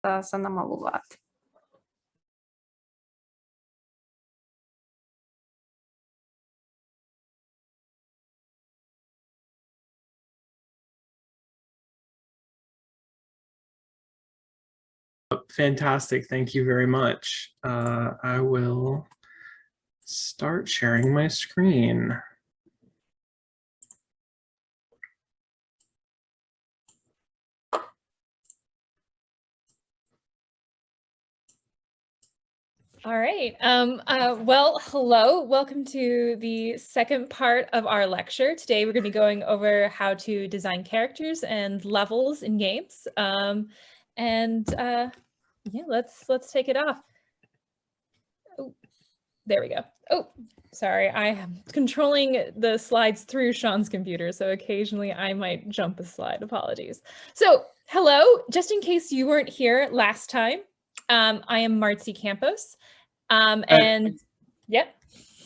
занамалувати. Fantastic. Thank you very much. I will start sharing my screen. All right. Well, hello. Welcome to the second part of our lecture. Today, we're going to be going over how to design characters and levels in games. Yeah, let's take it off. Oh, there we go. Oh, sorry. I am controlling the slides through Sean's computer, so occasionally I might jump a slide. Apologies. So, hello. Just in case you weren't here last time, I am Marcy Campos. And yep.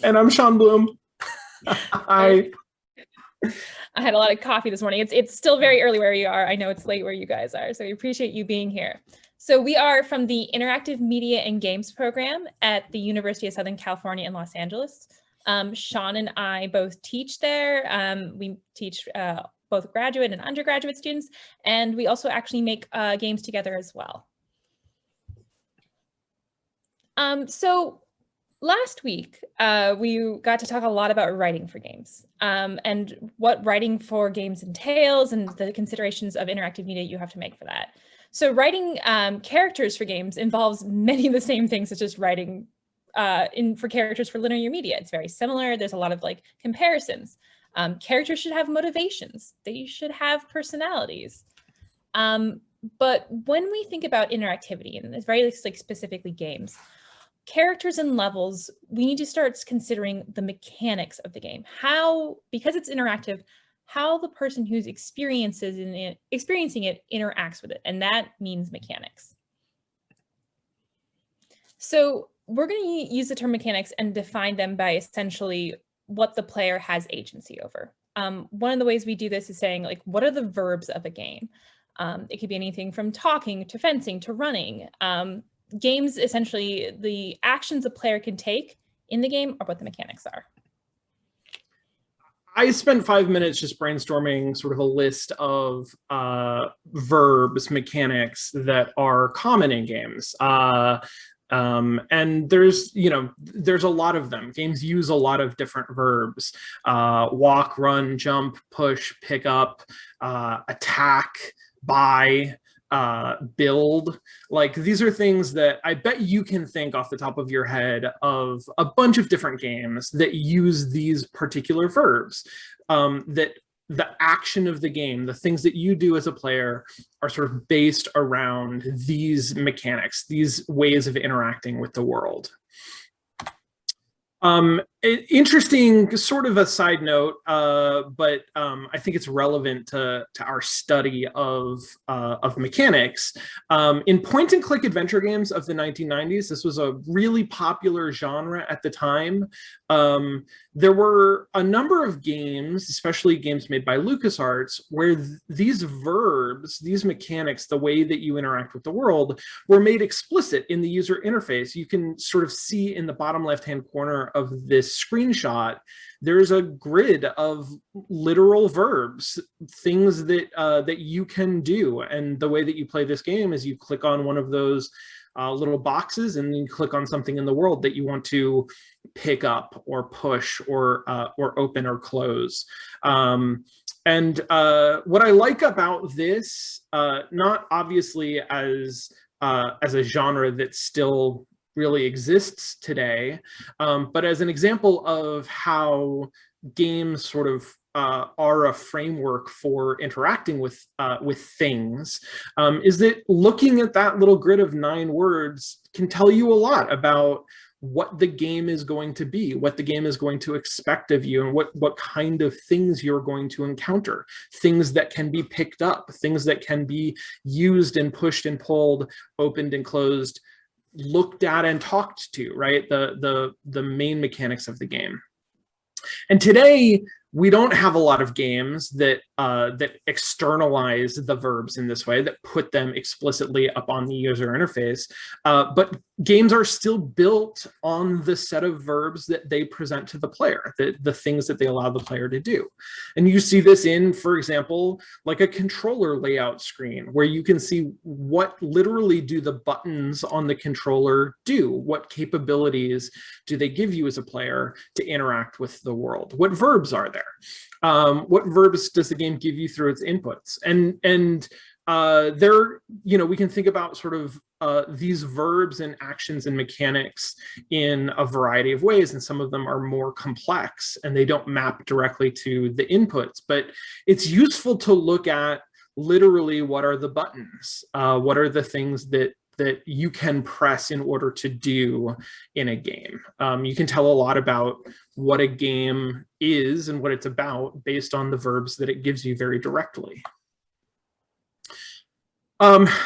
And I'm Sean Bloom. Hi. I had a lot of coffee this morning. It's still very early where you are. I know it's late where you guys are, so we appreciate you being here. So we are from the Interactive Media and Games program at the University of Southern California in Los Angeles. Sean and I both teach there. We teach both graduate and undergraduate students, and we also actually make games together as well. So last week, we got to talk a lot about writing for games and what writing for games entails and the considerations of interactive media you have to make for that. So writing characters for games involves many of the same things as just writing for characters for linear media. It's very similar. There's a lot of like comparisons. Characters should have motivations. They should have personalities. But when we think about interactivity, and it's very like specifically games, characters and levels, we need to start considering the mechanics of the game. How, because it's interactive, how the person who's experiencing it interacts with it. And that means mechanics. So we're going to use the term mechanics and define them by essentially what the player has agency over. One of the ways we do this is saying, like, what are the verbs of a game? It could be anything from talking to fencing to running. Games, essentially, the actions a player can take in the game are what the mechanics are. I spent 5 minutes just brainstorming sort of a list of verbs, mechanics that are common in games. And there's a lot of them. Games use a lot of different verbs: walk, run, jump, push, pick up, attack, buy, build. Like, these are things that I bet you can think off the top of your head of a bunch of different games that use these particular verbs, that the action of the game, the things that you do as a player, are sort of based around these mechanics, these ways of interacting with the world. Interesting, sort of a side note, but I think it's relevant to our study of mechanics. In point-and-click adventure games of the 1990s, this was a really popular genre at the time. There were a number of games, especially games made by LucasArts, where these verbs, these mechanics, the way that you interact with the world, were made explicit in the user interface. You can sort of see in the bottom left-hand corner of this screenshot, there's a grid of literal verbs, things that that you can do. And the way that you play this game is you click on one of those little boxes, and then you click on something in the world that you want to pick up or push or open or close. And what I like about this, not obviously as a genre that still really exists today, but as an example of how games sort of are a framework for interacting with things, is that looking at that little grid of 9 words can tell you a lot about what the game is going to be, what the game is going to expect of you, and what kind of things you're going to encounter. Things that can be picked up, things that can be used and pushed and pulled, opened and closed, looked at and talked to, right? The main mechanics of the game. And today, we don't have a lot of games that that externalize the verbs in this way, that put them explicitly up on the user interface. But games are still built on the set of verbs that they present to the player, the things that they allow the player to do. And you see this in, for example, like a controller layout screen, where you can see what literally do the buttons on the controller do? What capabilities do they give you as a player to interact with the world? What verbs are there? What verbs does the game give you through its inputs? And there, you know, we can think about sort of these verbs and actions and mechanics in a variety of ways, and some of them are more complex and they don't map directly to the inputs, but it's useful to look at literally what are the buttons, what are the things that you can press in order to do in a game. You can tell a lot about what a game is and what it's about based on the verbs that it gives you very directly.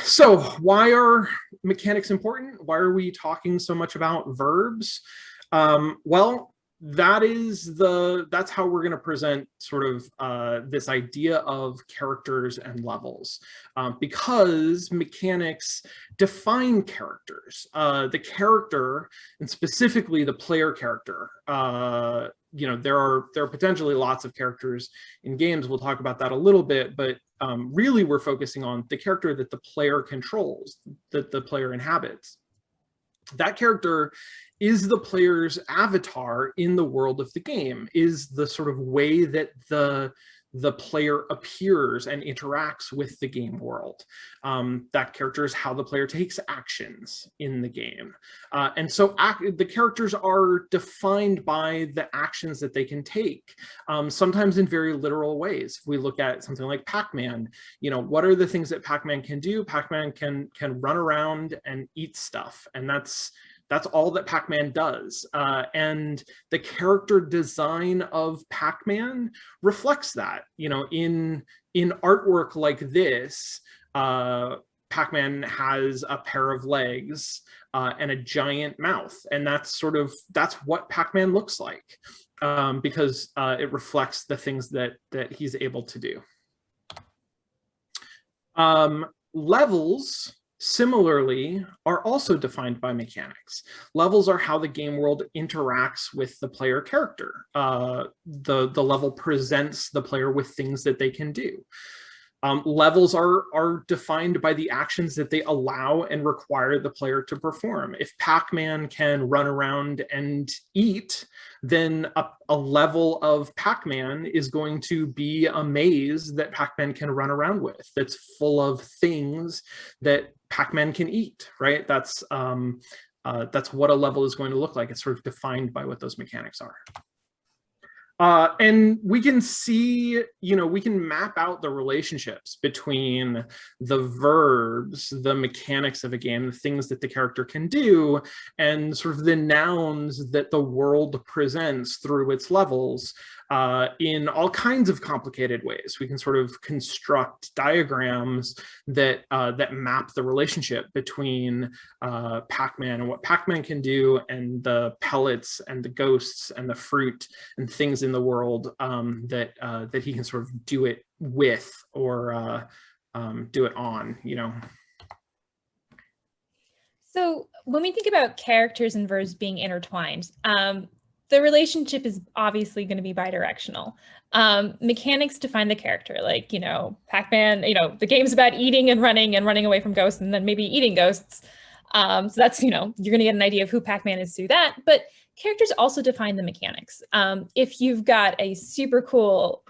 So why are mechanics important? Why are we talking so much about verbs? Well, that's how we're going to present sort of this idea of characters and levels, because mechanics define characters. The character, and specifically the player character, you know, there are potentially lots of characters in games. We'll talk about that a little bit, but really we're focusing on the character that the player controls, that the player inhabits. That character is the player's avatar in the world of the game, is the sort of way that the player appears and interacts with the game world. That character is how the player takes actions in the game. And so the characters are defined by the actions that they can take, sometimes in very literal ways. If we look at something like Pac-Man, you know, what are the things that Pac-Man can do? Pac-Man can run around and eat stuff, and that's all that Pac-Man does. And the character design of Pac-Man reflects that. You know, in artwork like this, Pac-Man has a pair of legs and a giant mouth. And that's what Pac-Man looks like, because it reflects the things that he's able to do. Levels, similarly, are also defined by mechanics. Levels are how the game world interacts with the player character. The level presents the player with things that they can do. Levels are defined by the actions that they allow and require the player to perform. If Pac-Man can run around and eat, then a level of Pac-Man is going to be a maze that Pac-Man can run around with, that's full of things that Pac-Man can eat, right? That's what a level is going to look like. It's sort of defined by what those mechanics are. And we can see, you know, we can map out the relationships between the verbs, the mechanics of a game, the things that the character can do, and sort of the nouns that the world presents through its levels, in all kinds of complicated ways. We can sort of construct diagrams that map the relationship between Pac-Man and what Pac-Man can do, and the pellets and the ghosts and the fruit and things in the world that he can sort of do it with, or do it on, you know. So when we think about characters and verbs being intertwined, the relationship is obviously going to be bidirectional. Mechanics define the character, like, you know, Pac-Man, you know, the game's about eating and running away from ghosts, and then maybe eating ghosts. So that's, you know, you're going to get an idea of who Pac-Man is through that. But characters also define the mechanics. If you've got a super cool,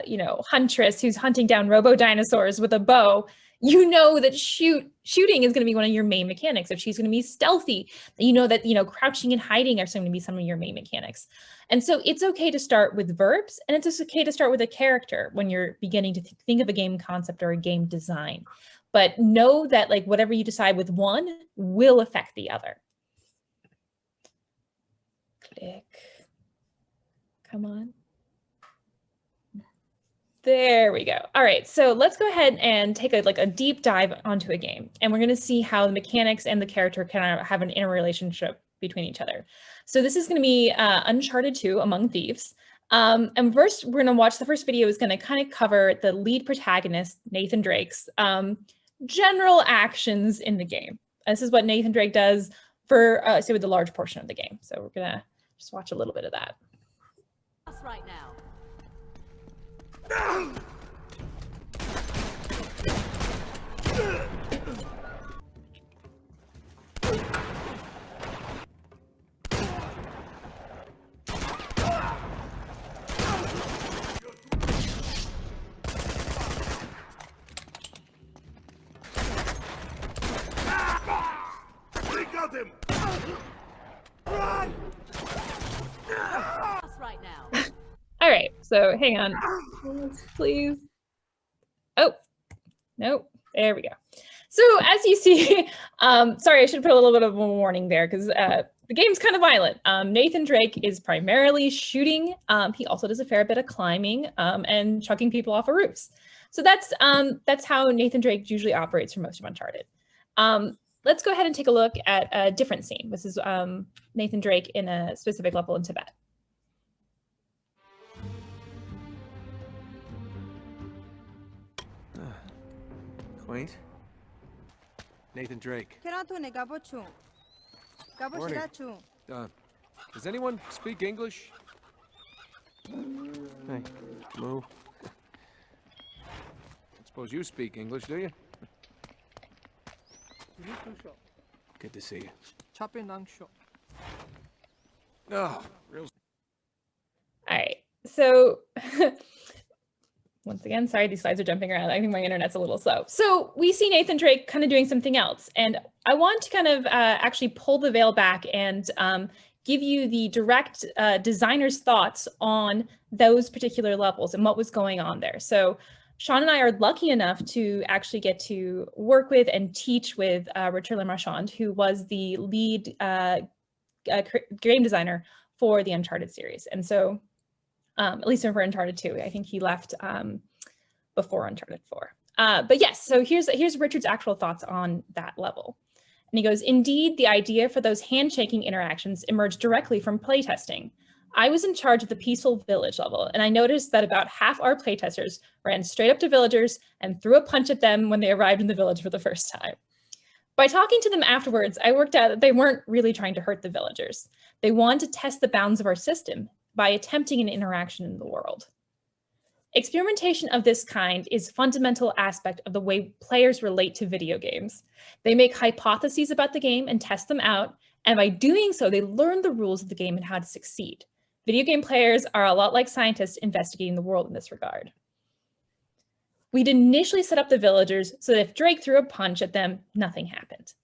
you know, huntress who's hunting down robo-dinosaurs with a bow, you know that shooting is going to be one of your main mechanics. If she's going to be stealthy, you know that, you know, crouching and hiding are going to be some of your main mechanics. And so it's okay to start with verbs, and it's okay to start with a character when you're beginning to think of a game concept or a game design. But know that, like, whatever you decide with one will affect the other. Click. Come on. There we go. All right, so let's go ahead and take a deep dive onto a game, and we're going to see how the mechanics and the character kind of have an interrelationship between each other. So this is going to be Uncharted 2 Among Thieves. And first, we're gonna watch the first video is gonna kind of cover the lead protagonist, Nathan Drake's general actions in the game. This is what Nathan Drake does for, say, with the large portion of the game. So we're gonna just watch a little bit of that. Right now. We got him. Right now. All right, so hang on, please. Oh, no, there we go. So as you see, sorry, I should put a little bit of a warning there because the game's kind of violent. Nathan Drake is primarily shooting. He also does a fair bit of climbing and chucking people off of roofs. So that's how Nathan Drake usually operates for most of Uncharted. Let's go ahead and take a look at a different scene. This is Nathan Drake in a specific level in Tibet. Quaint. Nathan Drake. Morning. Does anyone speak English? Hey, Moo. I suppose you speak English, do you? Good to see you. Oh, real. All right, so once again, sorry, these slides are jumping around. I think my internet's a little slow. So we see Nathan Drake kind of doing something else. And I want to kind of actually pull the veil back and give you the direct designer's thoughts on those particular levels and what was going on there. So Sean and I are lucky enough to actually get to work with and teach with Richard Lemarchand, who was the lead game designer for the Uncharted series. And so at least for Uncharted 2, I think he left before Uncharted 4. But yes, so here's Richard's actual thoughts on that level. And he goes, indeed, the idea for those handshaking interactions emerged directly from playtesting. I was in charge of the Peaceful Village level, and I noticed that about half our playtesters ran straight up to villagers and threw a punch at them when they arrived in the village for the first time. By talking to them afterwards, I worked out that they weren't really trying to hurt the villagers. They wanted to test the bounds of our system by attempting an interaction in the world. Experimentation of this kind is a fundamental aspect of the way players relate to video games. They make hypotheses about the game and test them out, and by doing so, they learn the rules of the game and how to succeed. Video game players are a lot like scientists investigating the world in this regard. We'd initially set up the villagers so that if Drake threw a punch at them, nothing happened.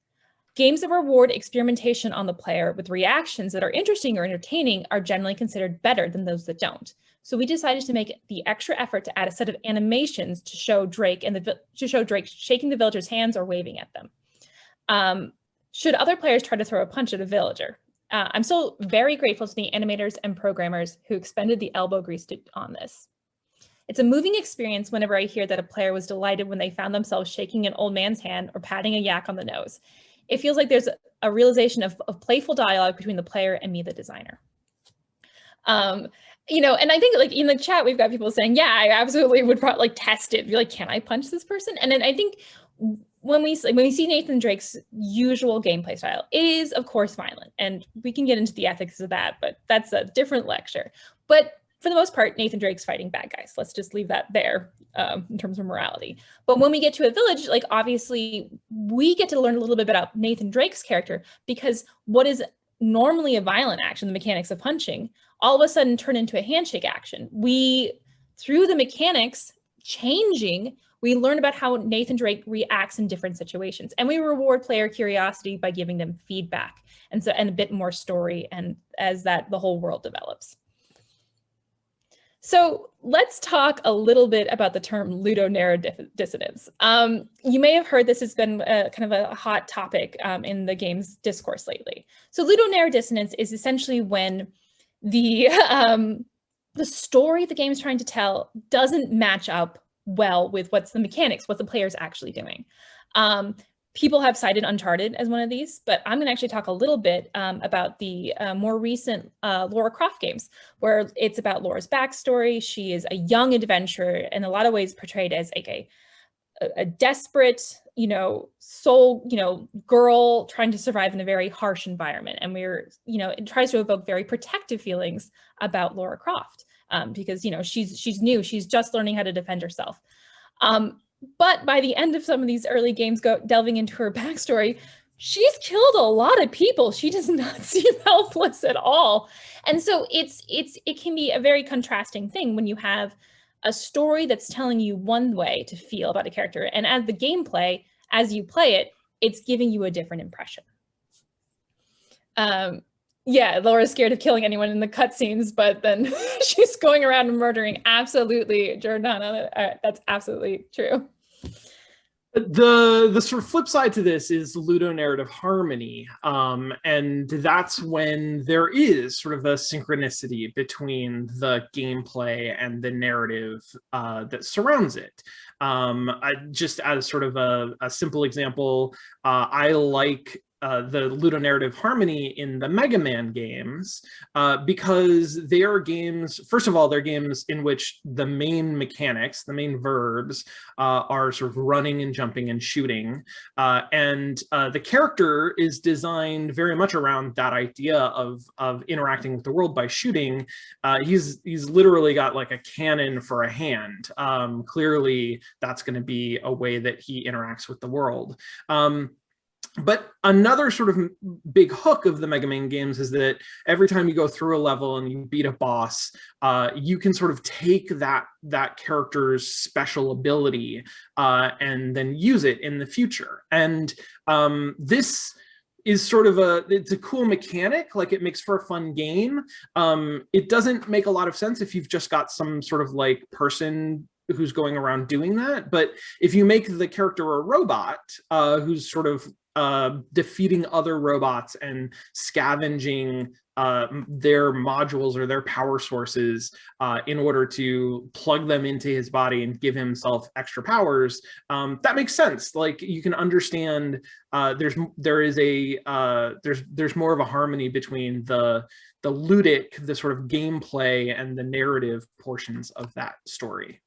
Games that reward experimentation on the player with reactions that are interesting or entertaining are generally considered better than those that don't. So we decided to make the extra effort to add a set of animations to show Drake shaking the villagers' hands or waving at them. Should other players try to throw a punch at a villager? I'm still very grateful to the animators and programmers who expended the elbow grease on this. It's a moving experience whenever I hear that a player was delighted when they found themselves shaking an old man's hand or patting a yak on the nose. It feels like there's a realization of playful dialogue between the player and me, the designer. You know, and I think like in the chat, we've got people saying, yeah, I absolutely would probably like test it. Be like, can I punch this person? And then I think when we see Nathan Drake's usual gameplay style, it is of course violent, and we can get into the ethics of that, but that's a different lecture. But for the most part, Nathan Drake's fighting bad guys. Let's just leave that there in terms of morality. But when we get to a village, like obviously we get to learn a little bit about Nathan Drake's character, because what is normally a violent action, the mechanics of punching, all of a sudden turn into a handshake action. Through the mechanics changing, we learn about how Nathan Drake reacts in different situations, and we reward player curiosity by giving them feedback and a bit more story, and as the whole world develops. So let's talk a little bit about the term ludonarrodissonance. You may have heard this has been kind of a hot topic in the game's discourse lately. So ludonarrodissonance is essentially when the story the game is trying to tell doesn't match up well with what's the mechanics, what the player is actually doing. People have cited Uncharted as one of these, but I'm going to actually talk a little bit about the more recent Lara Croft games, where it's about Laura's backstory. She is a young adventurer, in a lot of ways portrayed as like a desperate, soul, girl trying to survive in a very harsh environment. And it tries to evoke very protective feelings about Lara Croft because, she's new, she's just learning how to defend herself. But by the end of some of these early games delving into her backstory, she's killed a lot of people. She does not seem helpless at all. And so it can be a very contrasting thing when you have a story that's telling you one way to feel about a character. And as the gameplay, as you play it, it's giving you a different impression. Yeah, Laura's scared of killing anyone in the cutscenes, but then she's going around and murdering. Absolutely, Jordana, that's absolutely true. The sort of flip side to this is ludonarrative harmony, and that's when there is sort of a synchronicity between the gameplay and the narrative that surrounds it. Just as sort of a simple example, I like the ludonarrative harmony in the Mega Man games because they are games, first of all, they're games in which the main mechanics, the main verbs, are sort of running and jumping and shooting. And the character is designed very much around that idea of interacting with the world by shooting. He's literally got like a cannon for a hand. Clearly, that's going to be a way that he interacts with the world. But another sort of big hook of the Mega Man games is that every time you go through a level and you beat a boss, you can sort of take that character's special ability and then use it in the future. And this is sort of it's a cool mechanic, like it makes for a fun game. It doesn't make a lot of sense if you've just got some sort of like person who's going around doing that. But if you make the character a robot who's sort of defeating other robots and scavenging their modules or their power sources in order to plug them into his body and give himself extra powers, that makes sense. Like you can understand there's more of a harmony between the ludic, the sort of gameplay, and the narrative portions of that story.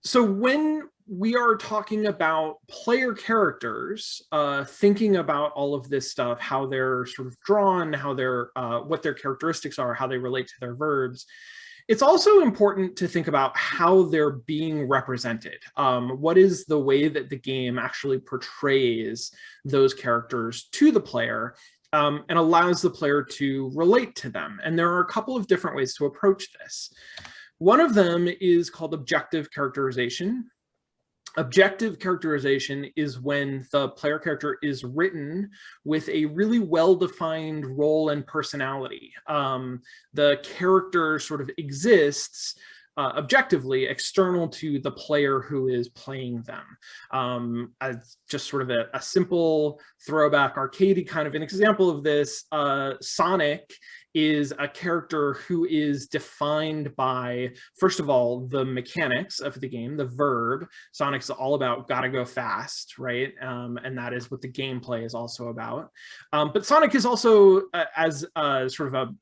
So when we are talking about player characters, thinking about all of this stuff, how they're sort of drawn, how they're, what their characteristics are, how they relate to their verbs, it's also important to think about how they're being represented. What is the way that the game actually portrays those characters to the player and allows the player to relate to them? And there are a couple of different ways to approach this. One of them is called objective characterization. Objective characterization is when the player character is written with a really well-defined role and personality. The character sort of exists objectively external to the player who is playing them. As just sort of a simple throwback arcadey kind of an example of this, Sonic is a character who is defined by, first of all, the mechanics of the game, the verb. Sonic's all about gotta go fast, right? And that is what the gameplay is also about. But Sonic is also, as sort of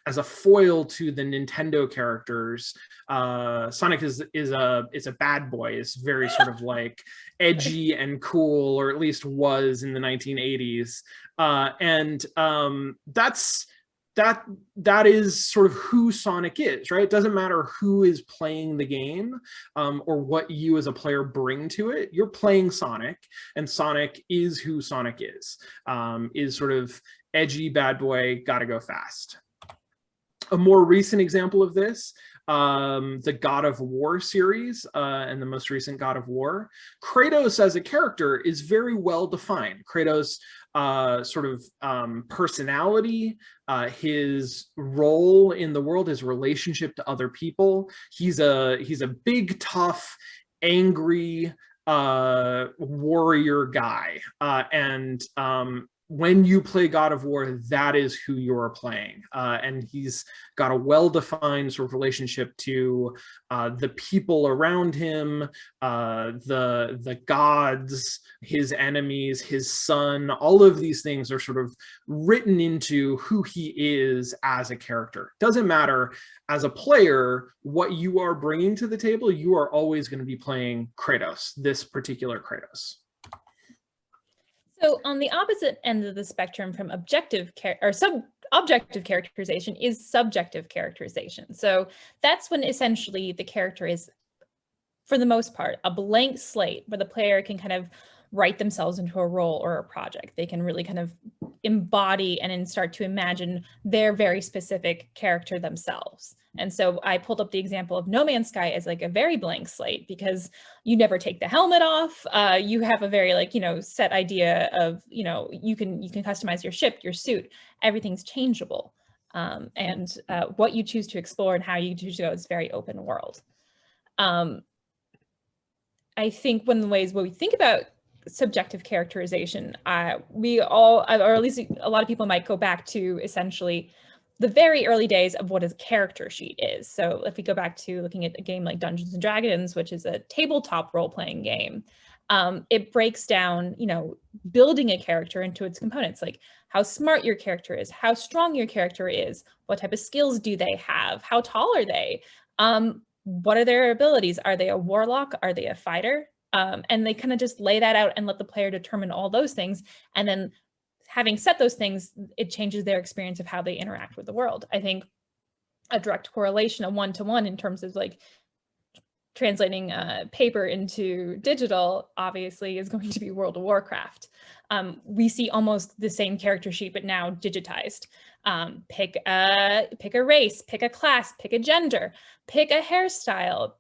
as a foil to the Nintendo characters, Sonic is a bad boy. It's very sort of like edgy and cool, or at least was in the 1980s. And that is sort of who Sonic is, right? It doesn't matter who is playing the game or what you as a player bring to it. You're playing Sonic, and Sonic is who Sonic is sort of edgy bad boy, gotta go fast. A more recent example of this, the God of War series and the most recent God of War. Kratos as a character is very well defined. Kratos' sort of personality, his role in the world, his relationship to other people. He's a big, tough, angry warrior guy, and when you play God of War, that is who you're playing. And he's got a well-defined sort of relationship to the people around him, the gods, his enemies, his son. All of these things are sort of written into who he is as a character. Doesn't matter as a player what you are bringing to the table, you are always going to be playing Kratos, this particular Kratos. So on the opposite end of the spectrum from objective objective characterization is subjective characterization. So that's when essentially the character is, for the most part, a blank slate where the player can kind of write themselves into a role or a project. They can really kind of embody and then start to imagine their very specific character themselves. And so I pulled up the example of No Man's Sky as like a very blank slate, because you never take the helmet off. You have a very like, set idea of, you can customize your ship, your suit, everything's changeable. And what you choose to explore and how you choose to go is very open world. I think one of the ways where we think about subjective characterization, we all, or at least a lot of people might go back to essentially the very early days of what a character sheet is. So if we go back to looking at a game like Dungeons and Dragons, which is a tabletop role-playing game, it breaks down, building a character into its components, like how smart your character is, how strong your character is, what type of skills do they have, how tall are they, what are their abilities, are they a warlock, are they a fighter? And they kind of just lay that out and let the player determine all those things. And then having set those things, it changes their experience of how they interact with the world. I think a direct correlation, a one-to-one in terms of like translating paper into digital, obviously, is going to be World of Warcraft. We see almost the same character sheet, but now digitized. Pick a race, pick a class, pick a gender, pick a hairstyle,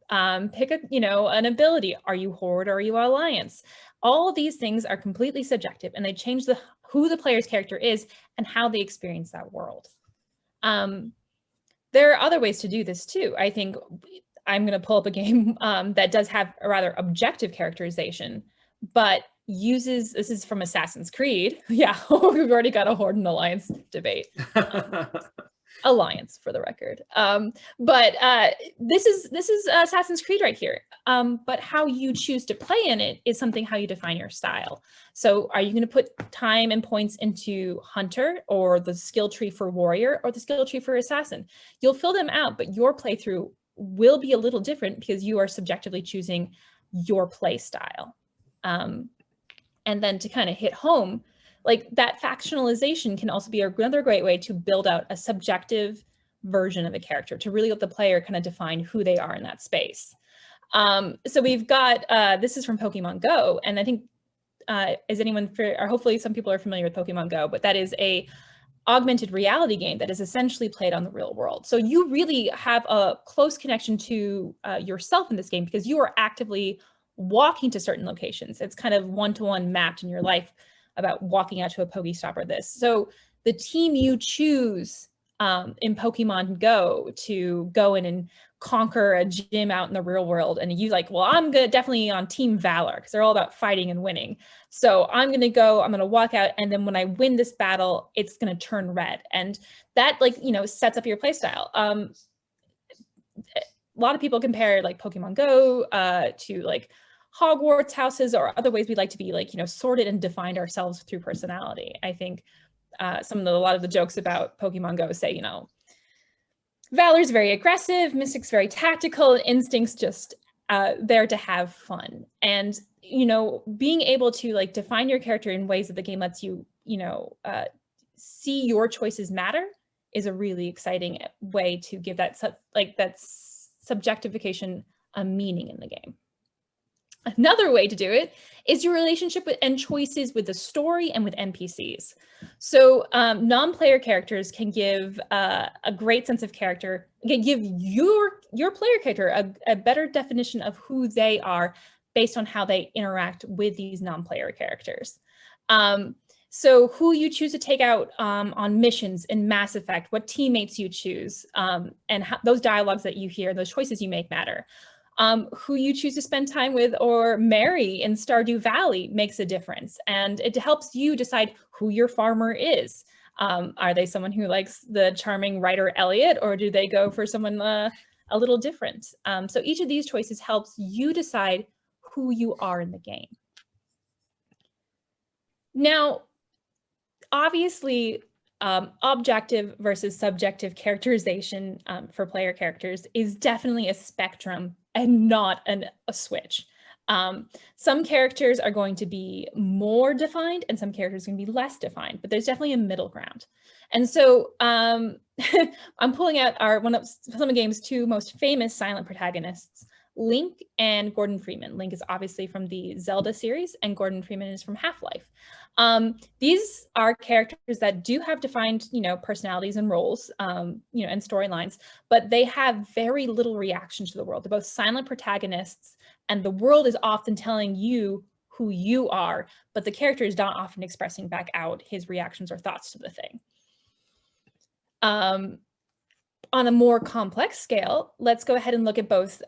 pick a, an ability. Are you Horde or are you Alliance? All of these things are completely subjective, and they change who the player's character is and how they experience that world. There are other ways to do this too. I think I'm going to pull up a game that does have a rather objective characterization, but uses, this is from Assassin's Creed. Yeah, we've already got a Horde and Alliance debate. Alliance for the record. But this is Assassin's Creed right here. But how you choose to play in it is something how you define your style. So are you going to put time and points into Hunter, or the skill tree for Warrior, or the skill tree for Assassin? You'll fill them out, but your playthrough will be a little different because you are subjectively choosing your play style. And then to kind of hit home, like that factionalization can also be another great way to build out a subjective version of a character, to really let the player kind of define who they are in that space. So we've got, this is from Pokemon Go, and I think, or hopefully some people are familiar with Pokemon Go, but that is a augmented reality game that is essentially played on the real world. So you really have a close connection to yourself in this game, because you are actively walking to certain locations. It's kind of one-to-one mapped in your life about walking out to a Pokestop or this. So the team you choose in Pokemon Go to go in and conquer a gym out in the real world, and you like, well, I'm definitely on Team Valor because they're all about fighting and winning. So I'm gonna walk out, and then when I win this battle, it's gonna turn red. And that sets up your playstyle. A lot of people compare like Pokemon Go to like Hogwarts houses or other ways we like to be sorted and defined ourselves through personality. I think a lot of the jokes about Pokemon Go say, Valor's very aggressive, Mystic's very tactical, and Instinct's just there to have fun. And, being able to define your character in ways that the game lets you, see your choices matter is a really exciting way to give that subjectification a meaning in the game. Another way to do it is your relationship and choices with the story and with NPCs. So non-player characters can give a great sense of character, can give your player character a better definition of who they are based on how they interact with these non-player characters. So who you choose to take out on missions in Mass Effect, what teammates you choose, and those dialogues that you hear, those choices you make matter. Who you choose to spend time with or marry in Stardew Valley makes a difference. And it helps you decide who your farmer is. Are they someone who likes the charming writer Elliot, or do they go for someone a little different? So each of these choices helps you decide who you are in the game. Now, obviously, objective versus subjective characterization for player characters is definitely a spectrum and not a switch. Some characters are going to be more defined and some characters are going to be less defined, but there's definitely a middle ground. And so I'm pulling out some of the game's two most famous silent protagonists, Link and Gordon Freeman. Link is obviously from the Zelda series and Gordon Freeman is from Half-Life. These are characters that do have defined, personalities and roles, and storylines, but they have very little reaction to the world. They're both silent protagonists, and the world is often telling you who you are, but the character is not often expressing back out his reactions or thoughts to the thing. On a more complex scale, let's go ahead and look at both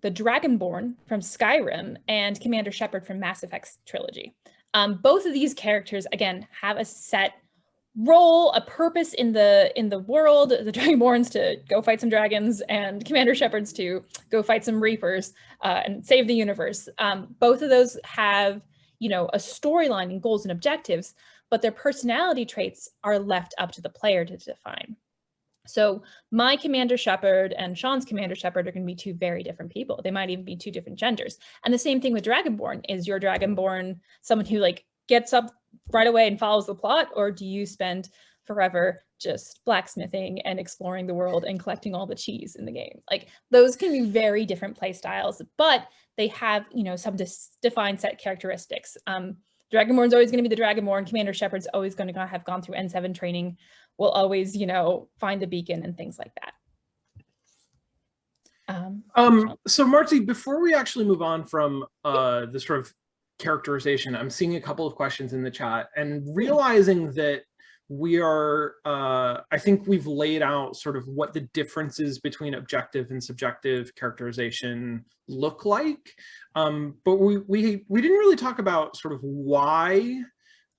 the Dragonborn from Skyrim and Commander Shepard from Mass Effect trilogy. Both of these characters, again, have a set role, a purpose in the world. The Dragonborns to go fight some dragons, and Commander Shepard's to go fight some Reapers and save the universe. Both of those have, a storyline and goals and objectives, but their personality traits are left up to the player to define. So my Commander Shepard and Sean's Commander Shepard are going to be two very different people. They might even be two different genders. And the same thing with Dragonborn. Is your Dragonborn someone who gets up right away and follows the plot, or do you spend forever just blacksmithing and exploring the world and collecting all the cheese in the game? Those can be very different play styles, but they have, some defined set characteristics. Dragonborn's always going to be the Dragonborn. Commander Shepard's always going to have gone through N7 training. Will always, find the beacon and things like that. So Marty, before we actually move on from the sort of characterization, I'm seeing a couple of questions in the chat and realizing that we are, I think we've laid out sort of what the differences between objective and subjective characterization look like. But we didn't really talk about sort of why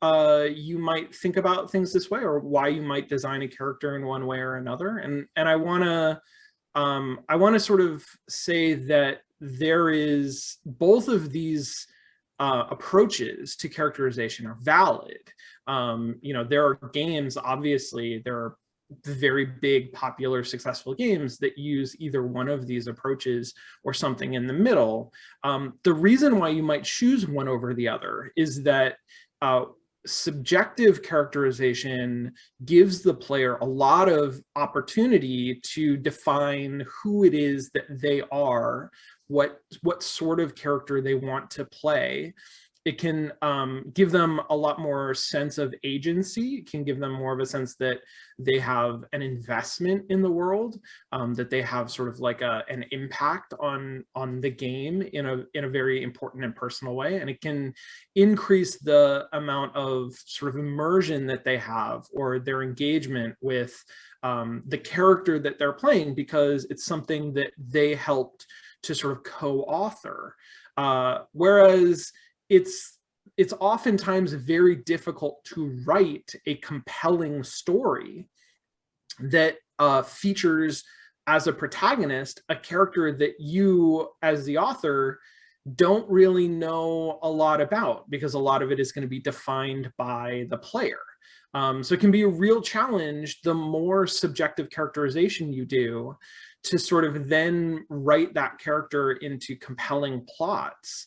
you might think about things this way, or why you might design a character in one way or another. And I want to sort of say that there is both of these approaches to characterization are valid. There are games, obviously, there are very big, popular, successful games that use either one of these approaches or something in the middle. The reason why you might choose one over the other is that subjective characterization gives the player a lot of opportunity to define who it is that they are, what sort of character they want to play. It can give them a lot more sense of agency. It can give them more of a sense that they have an investment in the world, that they have sort of an impact on the game in a very important and personal way. And it can increase the amount of sort of immersion that they have, or their engagement with the character that they're playing, because it's something that they helped to sort of co-author. Whereas it's oftentimes very difficult to write a compelling story that features as a protagonist a character that you, as the author, don't really know a lot about, because a lot of it is going to be defined by the player. So it can be a real challenge, the more subjective characterization you do, to sort of then write that character into compelling plots,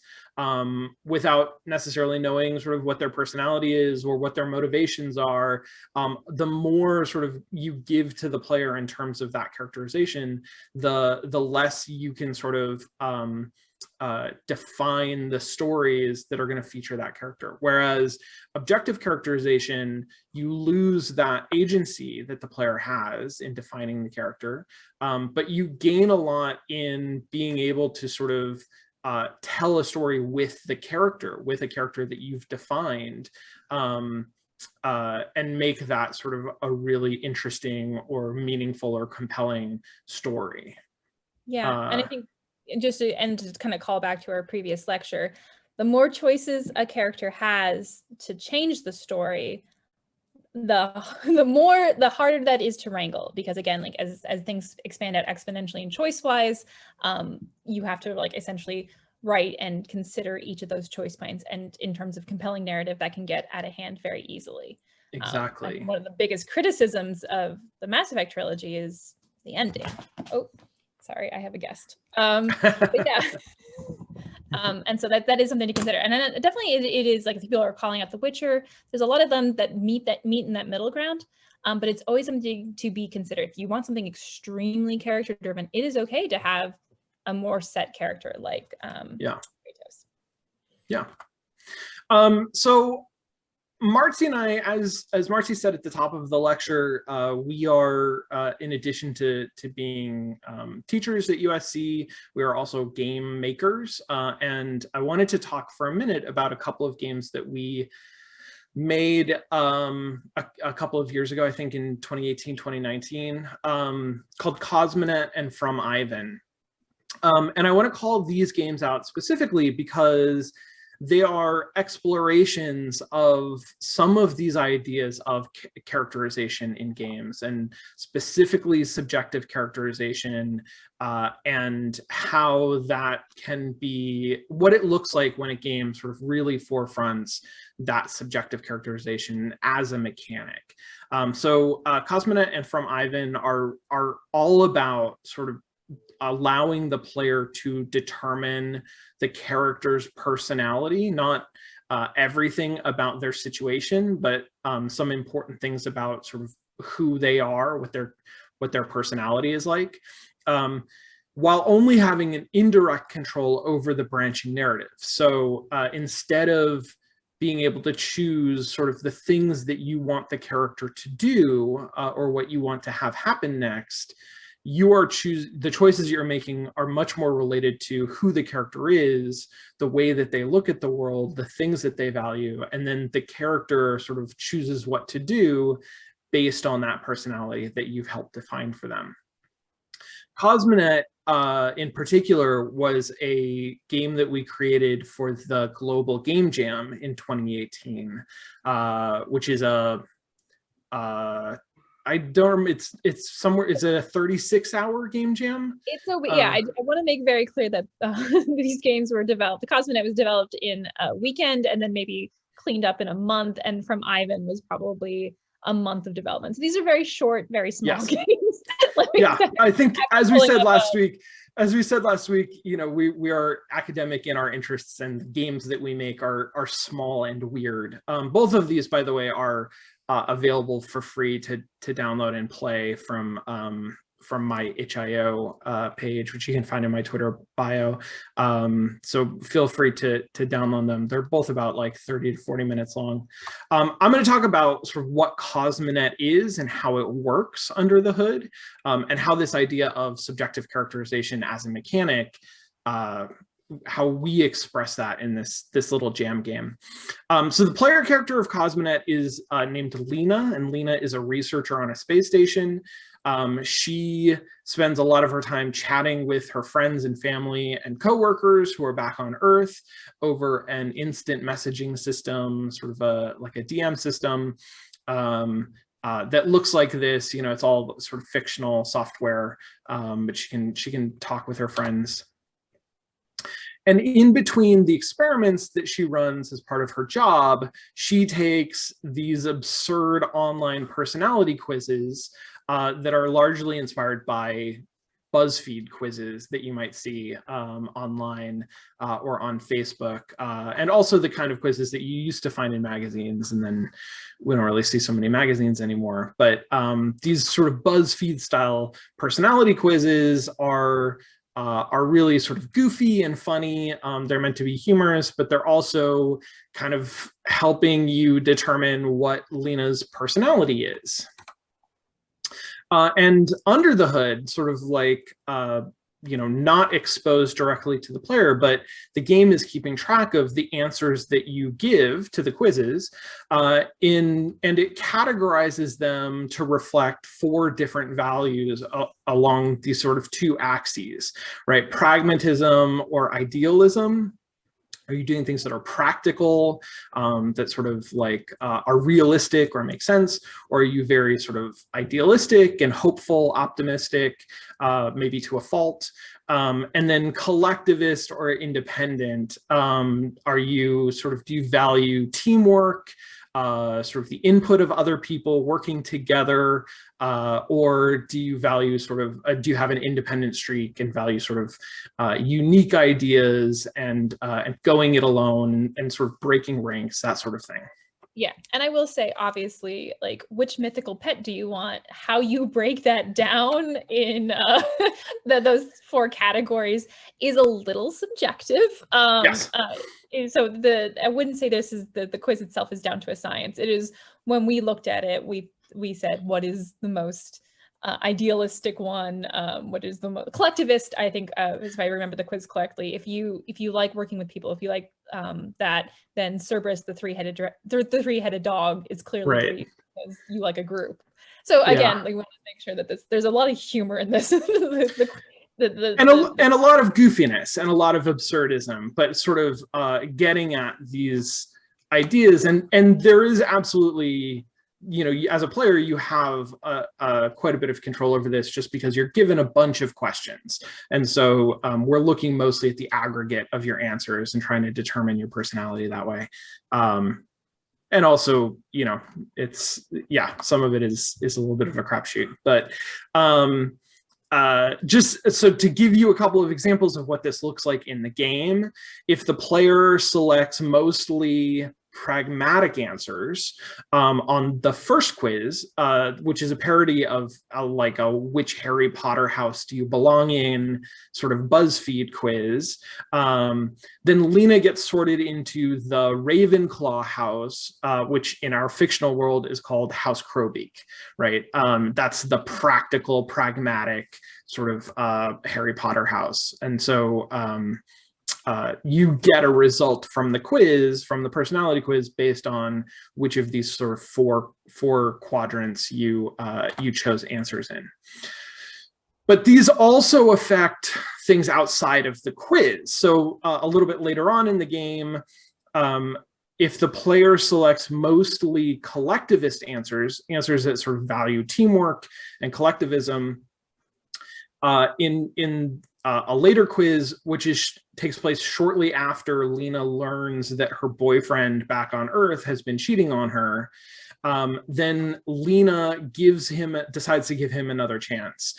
without necessarily knowing sort of what their personality is or what their motivations are. The more sort of you give to the player in terms of that characterization, the less you can sort of define the stories that are going to feature that character. Whereas objective characterization, you lose that agency that the player has in defining the character, but you gain a lot in being able to sort of tell a story with a character that you've defined, and make that sort of a really interesting or meaningful or compelling story. Yeah, and I think and to kind of call back to our previous lecture, the more choices a character has to change the story, the harder that is to wrangle, because again, like as things expand out exponentially and choice wise, you have to like essentially write and consider each of those choice points, and in terms of compelling narrative, that can get out of hand very easly. Exactly. One of the biggest criticisms of the Mass Effect trilogy is the ending. Oh, sorry, I have a guest. But yeah. And so that is something to consider. And then definitely it is like, if people are calling out The Witcher, there's a lot of them that meet in that middle ground. But it's always something to be considered. If you want something extremely character driven, it is okay to have a more set character like Kratos. Yeah. So Marcy and I, as Marcy said at the top of the lecture, we are, in addition to being teachers at USC, we are also game makers. And I wanted to talk for a minute about a couple of games that we made a couple of years ago, I think in 2018, 2019, called Cosmonette and From Ivan. And I want to call these games out specifically because they are explorations of some of these ideas of characterization in games, and specifically subjective characterization, and how that can be, what it looks like when a game sort of really forefronts that subjective characterization as a mechanic. So Cosmonette and From Ivan are all about sort of allowing the player to determine the character's personality, not everything about their situation, but some important things about sort of who they are, what their personality is like, while only having an indirect control over the branching narrative. So instead of being able to choose sort of the things that you want the character to do, or what you want to have happen next, the choices you're making are much more related to who the character is, the way that they look at the world, the things that they value, and then the character sort of chooses what to do based on that personality that you've helped define for them. Cosmonette, in particular, was a game that we created for the Global Game Jam in 2018, which is it's somewhere, it's a 36-hour game jam. It's so, yeah, I want to make very clear that these games were developed, the Cosmonette was developed in a weekend and then maybe cleaned up in a month, and From Ivan was probably a month of development. So these are very short, very small games. Yeah, I think as we said last week, you know, we are academic in our interests, and games that we make are small and weird. Both of these, by the way, are available for free to download and play from my itch.io page, which you can find in my Twitter bio. So feel free to download them. They're both about like 30 to 40 minutes long. I'm going to talk about sort of what Cosmonette is and how it works under the hood, and how this idea of subjective characterization as a mechanic, how we express that in this little jam game. So the player character of Cosmonette is named Lena, and Lena is a researcher on a space station. She spends a lot of her time chatting with her friends and family and coworkers who are back on Earth over an instant messaging system, sort of like a DM system, that looks like this. You know, it's all sort of fictional software, but she can talk with her friends. And in between the experiments that she runs as part of her job, she takes these absurd online personality quizzes that are largely inspired by BuzzFeed quizzes that you might see online or on Facebook, and also the kind of quizzes that you used to find in magazines, and then we don't really see so many magazines anymore. But these sort of BuzzFeed style personality quizzes are really sort of goofy and funny. They're meant to be humorous, but they're also kind of helping you determine what Lena's personality is. And under the hood, sort of like not exposed directly to the player, but the game is keeping track of the answers that you give to the quizzes, and it categorizes them to reflect 4 different values along these sort of 2 axes, right? Pragmatism or idealism. Are you doing things that are practical, that sort of like are realistic or make sense? Or are you very sort of idealistic and hopeful, optimistic, maybe to a fault? And then collectivist or independent, are you sort of, do you value teamwork, sort of the input of other people working together, or do you value sort of, do you have an independent streak and value sort of unique ideas and going it alone and sort of breaking ranks, that sort of thing? Yeah, and I will say, obviously, like, which mythical pet do you want? How you break that down in those 4 categories is a little subjective. Yes. So I wouldn't say this is the quiz itself is down to a science. It is, when we looked at it, we said, what is the most idealistic one? What is the most collectivist? I think, if I remember the quiz correctly, if you like working with people, if you like that, then Cerberus, the three-headed dog, is clearly right. 3 because you like a group. So again, we want to make sure that there's a lot of humor in this. And a lot of goofiness and a lot of absurdism, but sort of getting at these ideas, and there is absolutely, as a player, you have quite a bit of control over this, just because you're given a bunch of questions. And so we're looking mostly at the aggregate of your answers and trying to determine your personality that way. And also, it's, some of it is a little bit of a crapshoot, but just so to give you a couple of examples of what this looks like in the game, if the player selects mostly pragmatic answers on the first quiz, which is a parody of like a which Harry Potter house do you belong in sort of BuzzFeed quiz, then Lena gets sorted into the Ravenclaw house, which in our fictional world is called House Crowbeak, right? That's the practical, pragmatic sort of Harry Potter house. And so you get a result from the quiz, from the personality quiz, based on which of these sort of four quadrants you chose answers in. But these also affect things outside of the quiz. So a little bit later on in the game, if the player selects mostly collectivist answers that sort of value teamwork and collectivism, in a later quiz, which takes place shortly after Lena learns that her boyfriend back on Earth has been cheating on her, then Lena decides to give him another chance.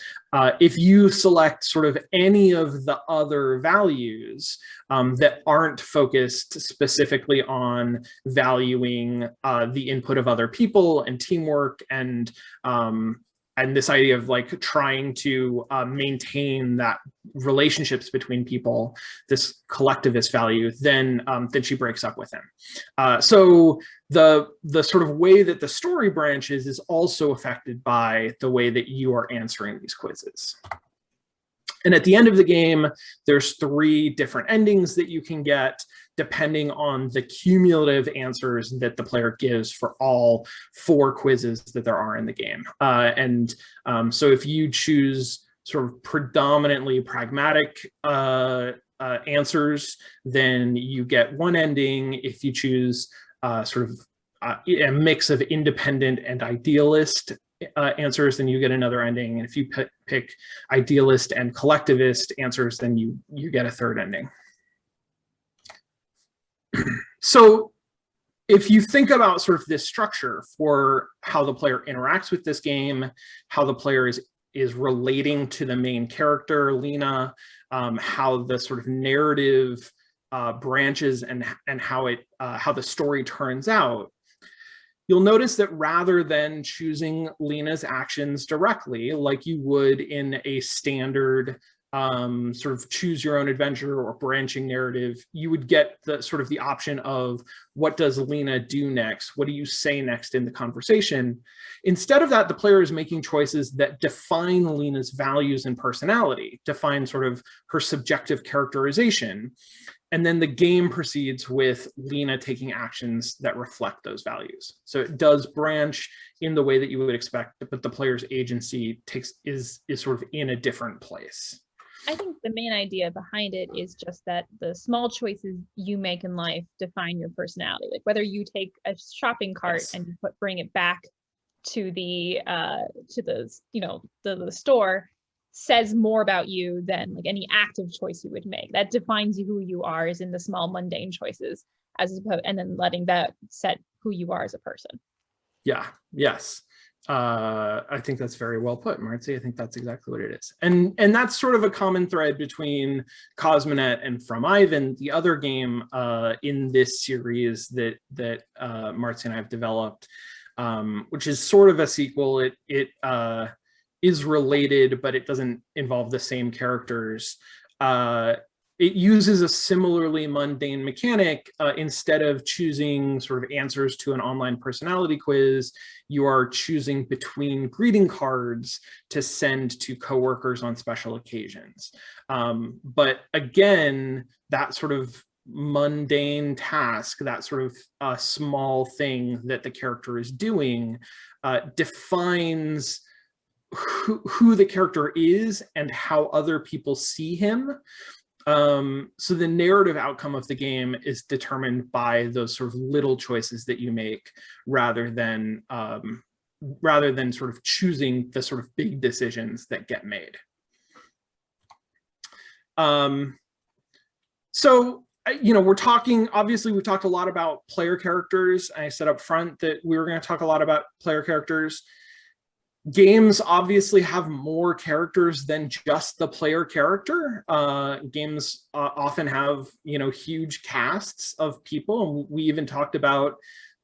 If you select sort of any of the other values that aren't focused specifically on valuing the input of other people and teamwork and this idea of like trying to maintain that relationships between people, this collectivist value, then she breaks up with him. So the sort of way that the story branches is also affected by the way that you are answering these quizzes. And at the end of the game, there's 3 different endings that you can get, depending on the cumulative answers that the player gives for all 4 quizzes that there are in the game. So if you choose sort of predominantly pragmatic answers, then you get 1 ending. If you choose sort of a mix of independent and idealist answers, then you get another ending. And if you pick idealist and collectivist answers, then you get a 3rd ending. So if you think about sort of this structure for how the player interacts with this game, how the player is relating to the main character, Lena, how the sort of narrative branches and how the story turns out, you'll notice that rather than choosing Lena's actions directly, like you would in a standard sort of choose your own adventure or branching narrative, you would get the sort of the option of what does Lena do next? What do you say next in the conversation? Instead of that, the player is making choices that define Lena's values and personality, define sort of her subjective characterization. And then the game proceeds with Lena taking actions that reflect those values. So it does branch in the way that you would expect, but the player's agency is sort of in a different place. I think the main idea behind it is just that the small choices you make in life define your personality. Like whether you take a shopping cart and you bring it back to the store says more about you than like any active choice you would make. That defines who you are, is in the small mundane choices, as opposed, and then letting that set who you are as a person. Yeah. Yes. I think that's very well put, Marcy. I think that's exactly what it is. And that's sort of a common thread between Cosmonette and From Ivan, the other game in this series that Marcy and I have developed, which is sort of a sequel. It is related, but it doesn't involve the same characters. It uses a similarly mundane mechanic. Instead of choosing sort of answers to an online personality quiz, you are choosing between greeting cards to send to coworkers on special occasions. But again, that sort of mundane task, that sort of small thing that the character is doing, defines who the character is and how other people see him. So the narrative outcome of the game is determined by those sort of little choices that you make, rather than sort of choosing the sort of big decisions that get made. So, we're talking, obviously we've talked a lot about player characters. I said up front that we were going to talk a lot about player characters. Games obviously have more characters than just the player character. Games often have, huge casts of people. And we even talked about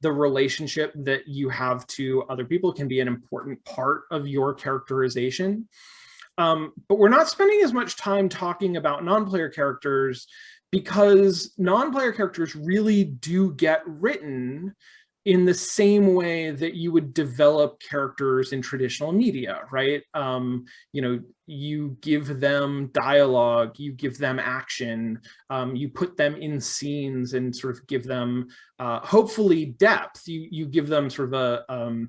the relationship that you have to other people can be an important part of your characterization. But we're not spending as much time talking about non-player characters, because non-player characters really do get written in the same way that you would develop characters in traditional media, right? You give them dialogue, you give them action, you put them in scenes and sort of give them, hopefully, depth. You give them sort of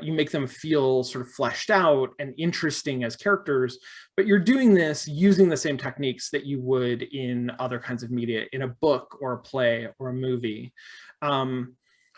you make them feel sort of fleshed out and interesting as characters, but you're doing this using the same techniques that you would in other kinds of media, in a book or a play or a movie.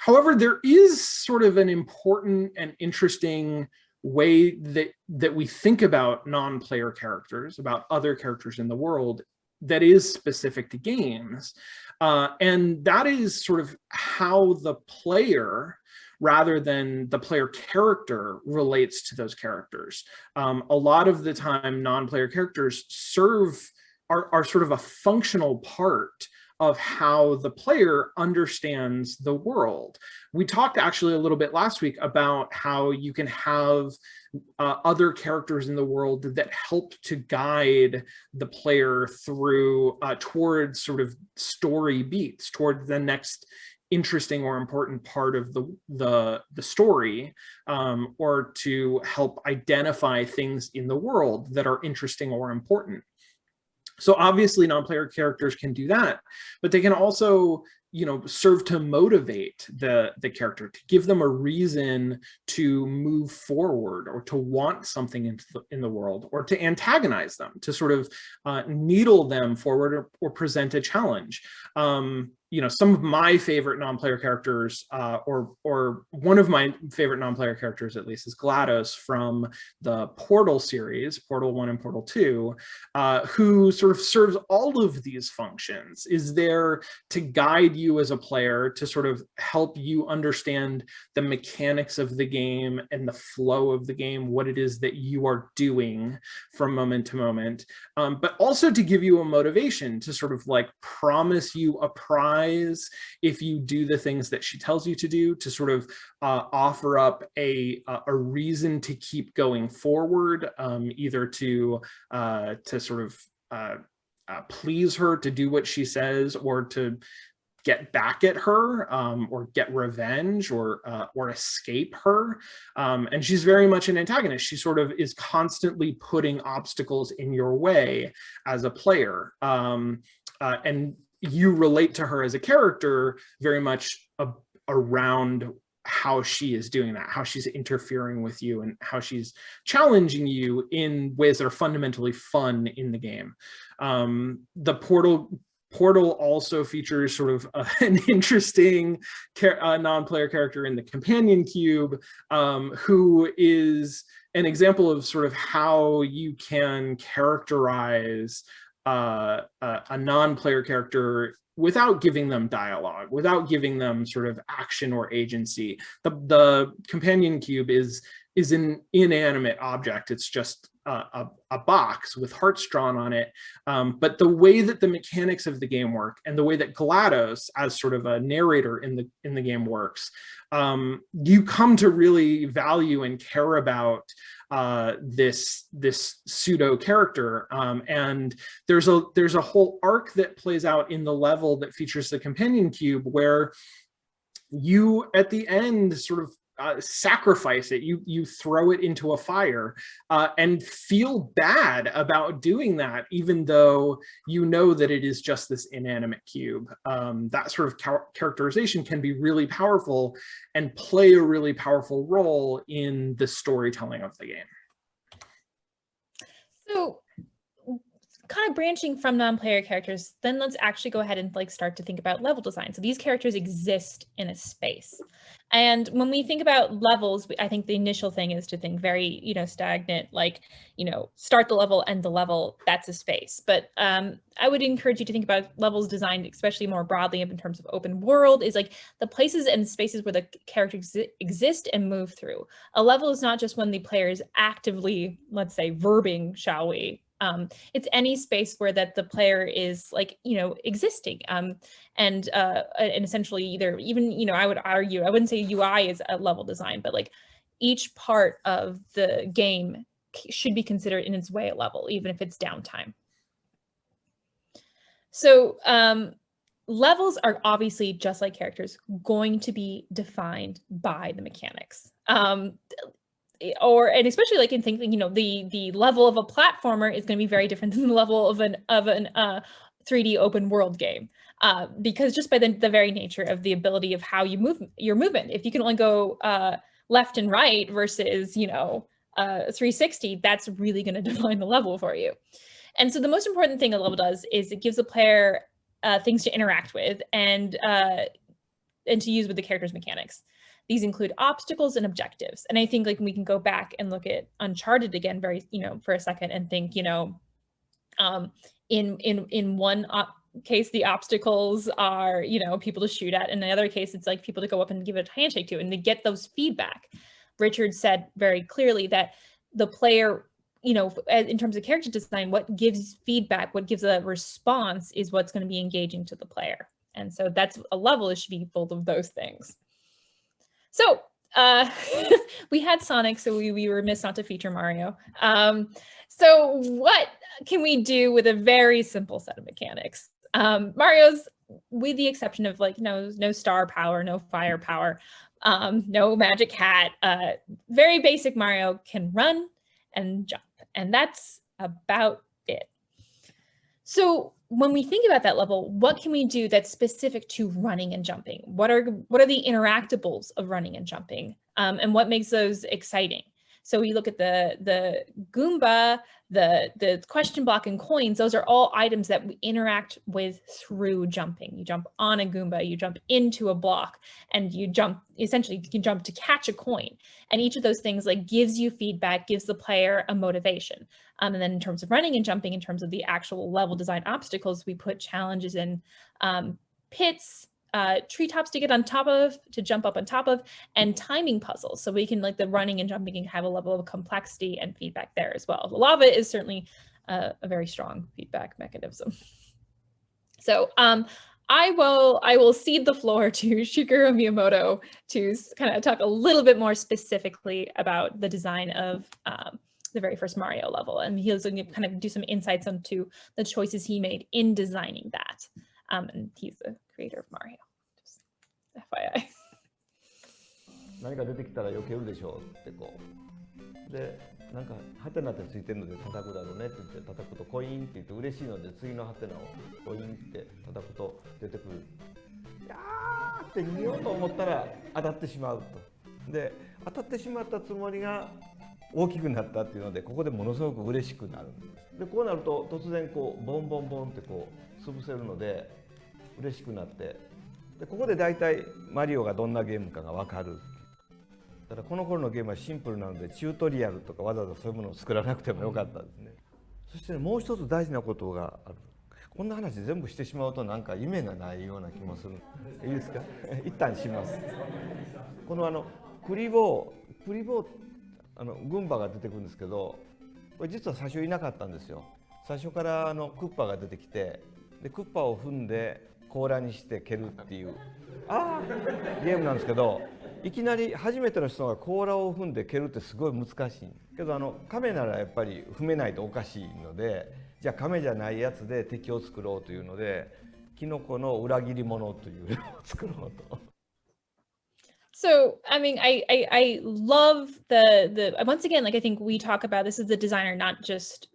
However, there is sort of an important and interesting way that we think about non-player characters, about other characters in the world, that is specific to games. And that is sort of how the player, rather than the player character, relates to those characters. A lot of the time, non-player characters are sort of a functional part of how the player understands the world. We talked actually a little bit last week about how you can have other characters in the world that help to guide the player through towards sort of story beats, toward the next interesting or important part of the story, or to help identify things in the world that are interesting or important. So obviously non-player characters can do that, but they can also, serve to motivate the character, to give them a reason to move forward, or to want something in the world, or to antagonize them, to sort of needle them forward, or present a challenge. Some of my favorite non-player characters, or one of my favorite non-player characters at least, is Glados from the Portal series, Portal 1 and Portal 2, who sort of serves all of these functions, is there to guide you as a player, to sort of help you understand the mechanics of the game, game and the flow of the game, what it is that you are doing from moment to moment, but also to give you a motivation to sort of like promise you a prize if you do the things that she tells you to do, to sort of offer up a reason to keep going forward, either to sort of please her to do what she says, or to get back at her, or get revenge, or escape her. And she's very much an antagonist. She sort of is constantly putting obstacles in your way as a player. And you relate to her as a character very much around how she is doing that, how she's interfering with you, and how she's challenging you in ways that are fundamentally fun in the game. The Portal also features sort of an interesting non-player character in the companion cube, who is an example of sort of how you can characterize a non-player character without giving them dialogue, without giving them sort of action or agency. The companion cube is an inanimate object. It's just a box with hearts drawn on it. But the way that the mechanics of the game work, and the way that Glados, as sort of a narrator in the game, works, you come to really value and care about this pseudo character. And there's a whole arc that plays out in the level that features the companion cube, where you at the end sort of sacrifice it. You throw it into a fire, and feel bad about doing that, even though you know that it is just this inanimate cube. That sort of characterization can be really powerful and play a really powerful role in the storytelling of the game. So, kind of branching from non-player characters, then let's actually go ahead and like start to think about level design. So these characters exist in a space. And when we think about levels, I think the initial thing is to think very, stagnant, like, start the level, end the level, that's a space. But I would encourage you to think about levels designed, especially more broadly in terms of open world, is like the places and spaces where the characters exist and move through. A level is not just when the player is actively, let's say, verbing, shall we? It's any space where that the player is like, existing, and essentially even, I would argue, I wouldn't say UI is a level design, but like each part of the game should be considered in its way a level, even if it's downtime. So levels are obviously, just like characters, going to be defined by the mechanics. And especially like in thinking, the level of a platformer is going to be very different than the level of an 3D open world game, because just by the very nature of the ability of how you move your movement, if you can only go left and right versus 360, that's really going to define the level for you. And so the most important thing a level does is it gives the player things to interact with and to use with the character's mechanics. These include obstacles and objectives. And I think like we can go back and look at Uncharted again, very, for a second, and think, in one case, the obstacles are, people to shoot at. In the other case, it's like people to go up and give a handshake to, and they get those feedback. Richard said very clearly that the player, in terms of character design, what gives feedback, what gives a response is what's going to be engaging to the player. And so that's a level, it should be full of those things. So we had Sonic, so we were remiss not to feature Mario. So what can we do with a very simple set of mechanics? Mario's, with the exception of like no star power, no fire power, no magic hat, very basic Mario can run and jump, and that's about it. So when we think about that level, what can we do that's specific to running and jumping? What are the interactables of running and jumping, and what makes those exciting? So we look at the Goomba, the question block, and coins. Those are all items that we interact with through jumping. You jump on a Goomba, you jump into a block, and you jump, essentially you can jump to catch a coin. And each of those things like gives you feedback, gives the player a motivation. And then in terms of running and jumping, in terms of the actual level design obstacles, we put challenges in pits, treetops to get on top of, to jump up on top of, and timing puzzles. So we can, like, the running and jumping can have a level of complexity and feedback there as well. The lava is certainly a very strong feedback mechanism. So I will cede the floor to Shigeru Miyamoto to kind of talk a little bit more specifically about the design of the very first Mario level, and he's going to kind of do some insights onto the choices he made in designing that. And he's the creator of Mario. Just FYI. 何か出てきたら避けるでしょうってこうでなんかハテナってついてるので叩くだろうねって言って叩くとコインって言って嬉しいので次のハテナをコインって叩くと出てくる。いやーって見ようと思ったら当たってしまうと。で当たってしまったつもりが大きくなったっていうのでここでものすごく嬉しくなる。でこうなると突然こうボンボンボンってこう潰せるので嬉しくなってでここで大体マリオがどんなゲームかが分かる。ただこの頃のゲームはシンプルなのでチュートリアルとかわざわざそういうものを作らなくてもよかったですね。そしてもう一つ大事なことがある。こんな話全部してしまうとなんか夢がないような気もする。いいですか？一旦します。このクリボーグンバが出てくるんですけど、これ実は最初いなかったんですよ。最初からクッパが出てきて、でクッパを踏んで甲羅にして蹴るっていうゲームなんですけど、いきなり初めての人が甲羅を踏んで蹴るってすごい難しいけど亀ならやっぱり踏めないとおかしいので、じゃあ亀じゃないやつで敵を作ろうというのでキノコの裏切り者というのを作ろうと。So, I mean, I love the once again, like I think we talk about this as the designer, not just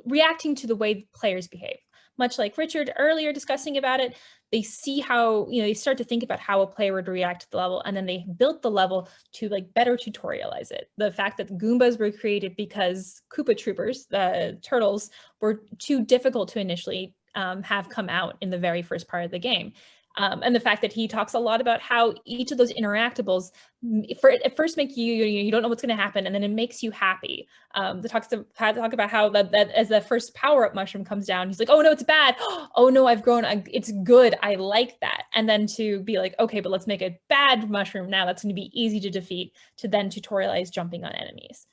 reacting to the way players behave. Much like Richard earlier discussing about it, they see how, they start to think about how a player would react to the level, and then they built the level to like better tutorialize it. The fact that the Goombas were created because Koopa Troopers, the turtles, were too difficult to initially have come out in the very first part of the game. And the fact that he talks a lot about how each of those interactables at first make you don't know what's going to happen, and then it makes you happy. Talk about how that as the first power-up mushroom comes down, he's like, oh no, it's bad. Oh no, I've grown. It's good. I like that. And then to be like, okay, but let's make a bad mushroom now that's going to be easy to defeat, to then tutorialize jumping on enemies.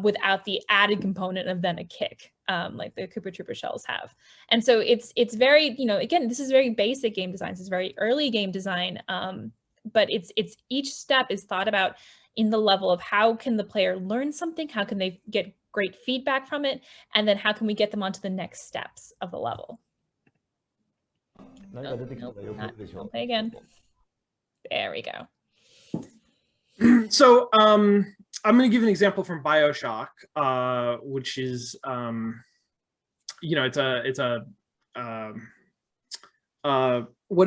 Without the added component of then a kick, like the Koopa Trooper shells have. And so it's very, again, this is very basic game design. This is very early game design, but it's each step is thought about in the level of how can the player learn something, how can they get great feedback from it, and then how can we get them onto the next steps of the level. Don't play again. There we go. So I'm going to give an example from Bioshock, which is, what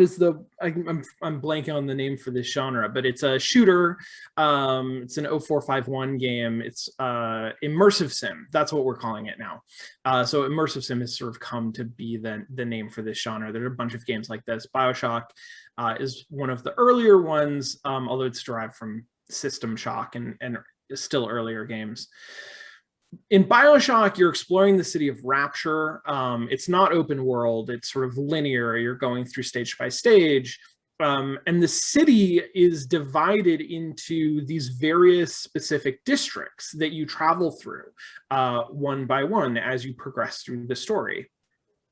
is I'm blanking on the name for this genre, but it's a shooter. It's an 0451 game. It's immersive sim. That's what we're calling it now. So immersive sim has sort of come to be the name for this genre. There are a bunch of games like this. Bioshock is one of the earlier ones, although it's derived from System Shock and still earlier games. In Bioshock, you're exploring the city of Rapture. It's not open world, it's sort of linear. You're going through stage by stage. And the city is divided into these various specific districts that you travel through one by one as you progress through the story.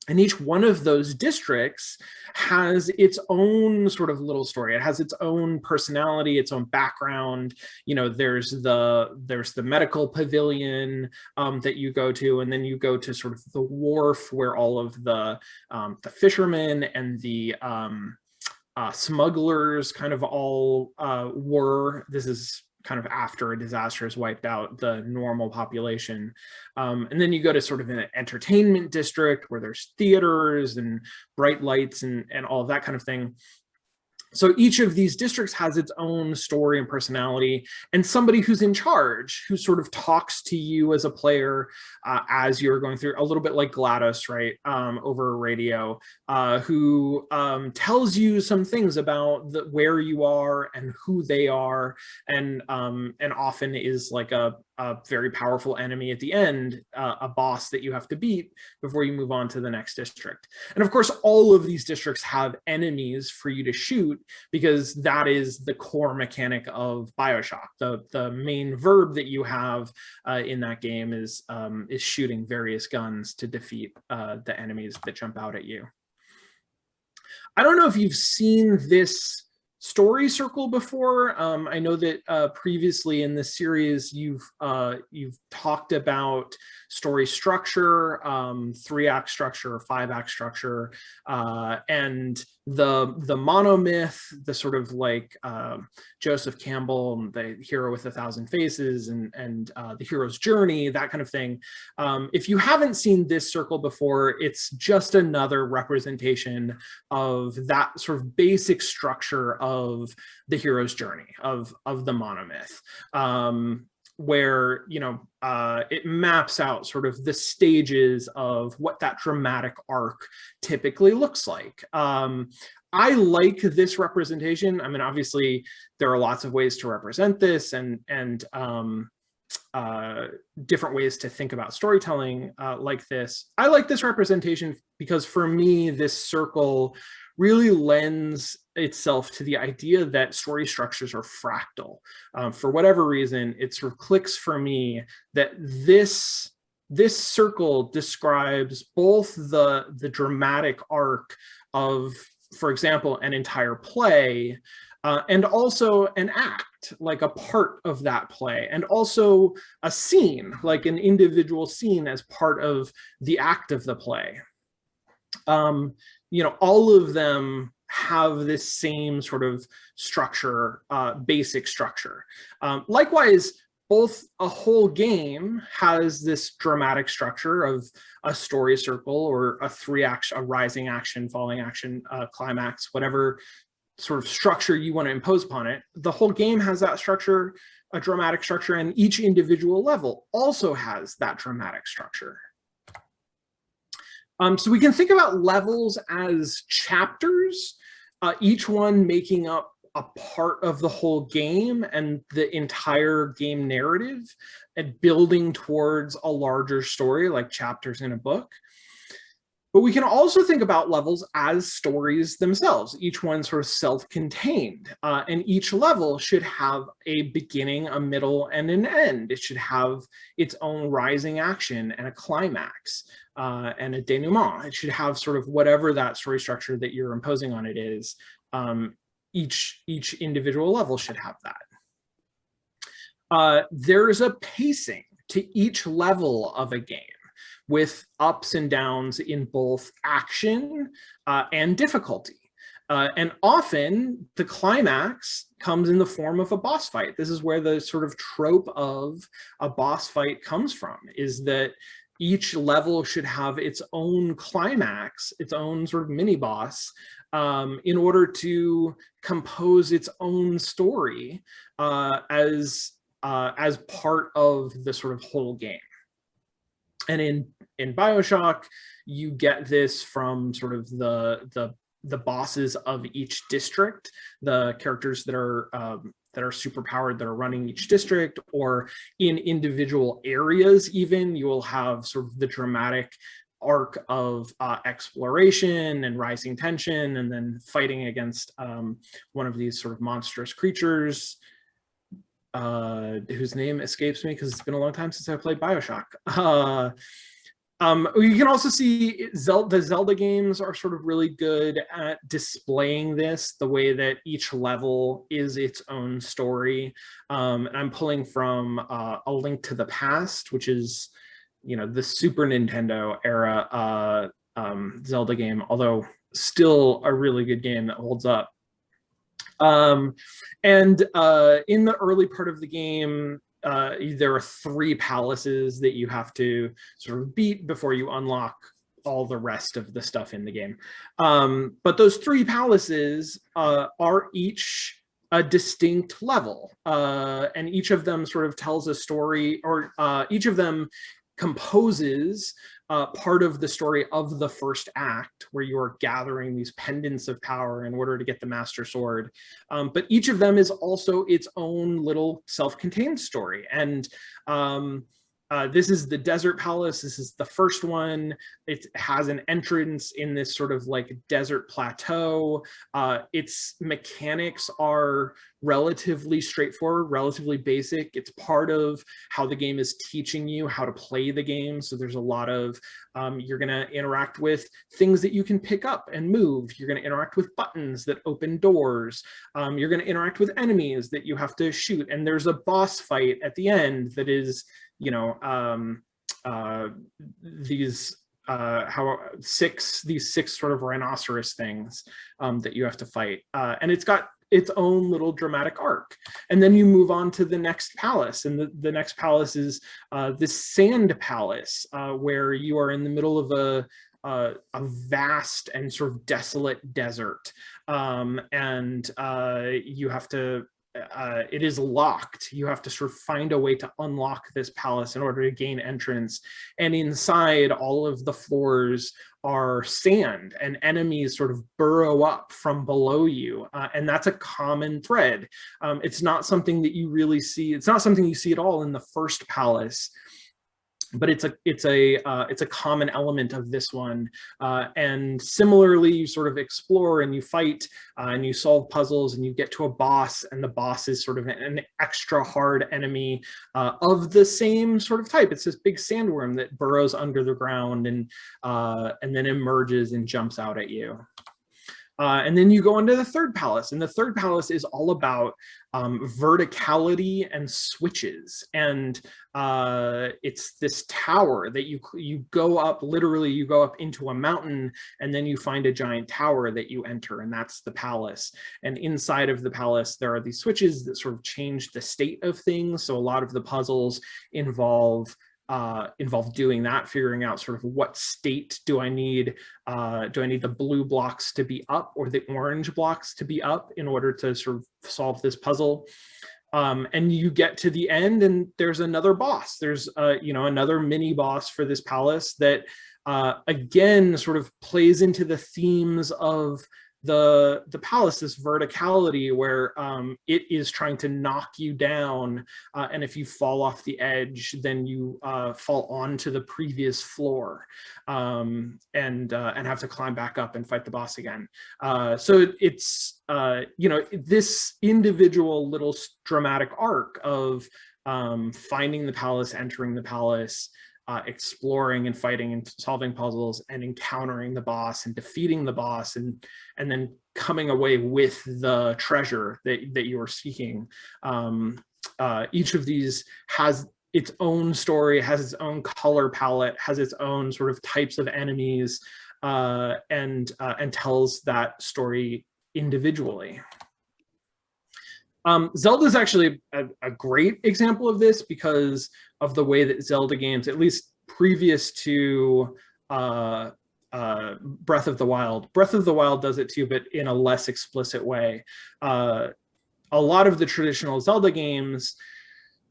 And each one of those districts has its own sort of little story. It has its own personality, its own background. There's the medical pavilion that you go to, and then you go to sort of the wharf where all of the fishermen and the smugglers kind of all were. This is kind of after a disaster has wiped out the normal population. And then you go to sort of an entertainment district where there's theaters and bright lights and all of that kind of thing. So each of these districts has its own story and personality, and somebody who's in charge, who sort of talks to you as a player as you're going through, a little bit like GLaDOS, right, over radio, who tells you some things about where you are and who they are, and often is like a very powerful enemy at the end, a boss that you have to beat before you move on to the next district. And of course, all of these districts have enemies for you to shoot, because that is the core mechanic of Bioshock. The main verb that you have in that game is shooting various guns to defeat the enemies that jump out at you. I don't know if you've seen this story circle before. I know that previously in this series you've talked about story structure, 3-act structure, 5-act structure, and the monomyth, the sort of like Joseph Campbell, the hero with 1,000 faces, and the hero's journey, that kind of thing. If you haven't seen this circle before, it's just another representation of that sort of basic structure of the hero's journey, of the monomyth, where, you know, it maps out sort of the stages of what that dramatic arc typically looks like. I like this representation. I mean, obviously there are lots of ways to represent this, and different ways to think about storytelling like this. I like this representation because for me, this circle really lends itself to the idea that story structures are fractal. For whatever reason, it sort of clicks for me that this circle describes both the dramatic arc of, for example, an entire play, and also an act, like a part of that play, and also a scene, like an individual scene as part of the act of the play. You know, all of them have this same sort of structure, basic structure. Likewise, both a whole game has this dramatic structure of a story circle, or a 3-act, a rising action, falling action, climax, whatever sort of structure you want to impose upon it. The whole game has that structure, a dramatic structure, and each individual level also has that dramatic structure. So we can think about levels as chapters, each one making up a part of the whole game and the entire game narrative, and building towards a larger story, like chapters in a book. But we can also think about levels as stories themselves, each one sort of self-contained, and each level should have a beginning, a middle, and an end. It should have its own rising action and a climax, and a denouement. It should have sort of whatever that story structure that you're imposing on it is. Each individual level should have that. There's a pacing to each level of a game, with ups and downs in both action and difficulty. And often the climax comes in the form of a boss fight. This is where the sort of trope of a boss fight comes from, is that each level should have its own climax, its own sort of mini boss, in order to compose its own story as part of the sort of whole game. And in Bioshock, you get this from sort of the bosses of each district, the characters that are superpowered, that are running each district, or in individual areas. Even you will have sort of the dramatic arc of exploration and rising tension, and then fighting against one of these sort of monstrous creatures, whose name escapes me because it's been a long time since I played Bioshock. You can also see the Zelda games are sort of really good at displaying this, the way that each level is its own story. And I'm pulling from A Link to the Past, which is, you know, the Super Nintendo era Zelda game, although still a really good game that holds up. And in the early part of the game, there are 3 palaces that you have to sort of beat before you unlock all the rest of the stuff in the game. But those 3 palaces are each a distinct level, and each of them sort of tells a story, or each of them composes part of the story of the first act, where you are gathering these pendants of power in order to get the Master Sword. But each of them is also its own little self-contained story. And this is the Desert Palace. This is the first one. It has an entrance in this sort of like desert plateau. Its mechanics are relatively straightforward, relatively basic. It's part of how the game is teaching you how to play the game. So there's a lot of, you're gonna interact with things that you can pick up and move. You're gonna interact with buttons that open doors. You're gonna interact with enemies that you have to shoot. And there's a boss fight at the end that is, you know, these 6 sort of rhinoceros things that you have to fight, and it's got its own little dramatic arc. And then you move on to the next palace, and the next palace is this sand palace, where you are in the middle of a vast and sort of desolate desert, and you have to it is locked. You have to sort of find a way to unlock this palace in order to gain entrance. And inside, all of the floors are sand, and enemies sort of burrow up from below you. And that's a common thread. It's not something that you really see. It's not something you see at all in the first palace, but it's a common element of this one. And similarly, you sort of explore and you fight and you solve puzzles and you get to a boss, and the boss is sort of an extra hard enemy of the same sort of type. It's this big sandworm that burrows under the ground and then emerges and jumps out at you. And then you go into the third palace, and the third palace is all about verticality and switches. And it's this tower that you go up, literally you go up into a mountain, and then you find a giant tower that you enter, and that's the palace. And inside of the palace, there are these switches that sort of change the state of things. So a lot of the puzzles involve doing that, figuring out sort of what state do I need the blue blocks to be up or the orange blocks to be up in order to sort of solve this puzzle. And you get to the end, and there's another boss. There's another mini boss for this palace that again sort of plays into the themes of the palace, this verticality where it is trying to knock you down, and if you fall off the edge, then you fall onto the previous floor, and have to climb back up and fight the boss again. So it's this individual little dramatic arc of finding the palace, entering the palace, exploring and fighting and solving puzzles and encountering the boss and defeating the boss and then coming away with the treasure that you were seeking. Each of these has its own story, has its own color palette, has its own sort of types of enemies, and tells that story individually. Zelda is actually a great example of this because of the way that Zelda games, at least previous to Breath of the Wild does it too, but in a less explicit way. A lot of the traditional Zelda games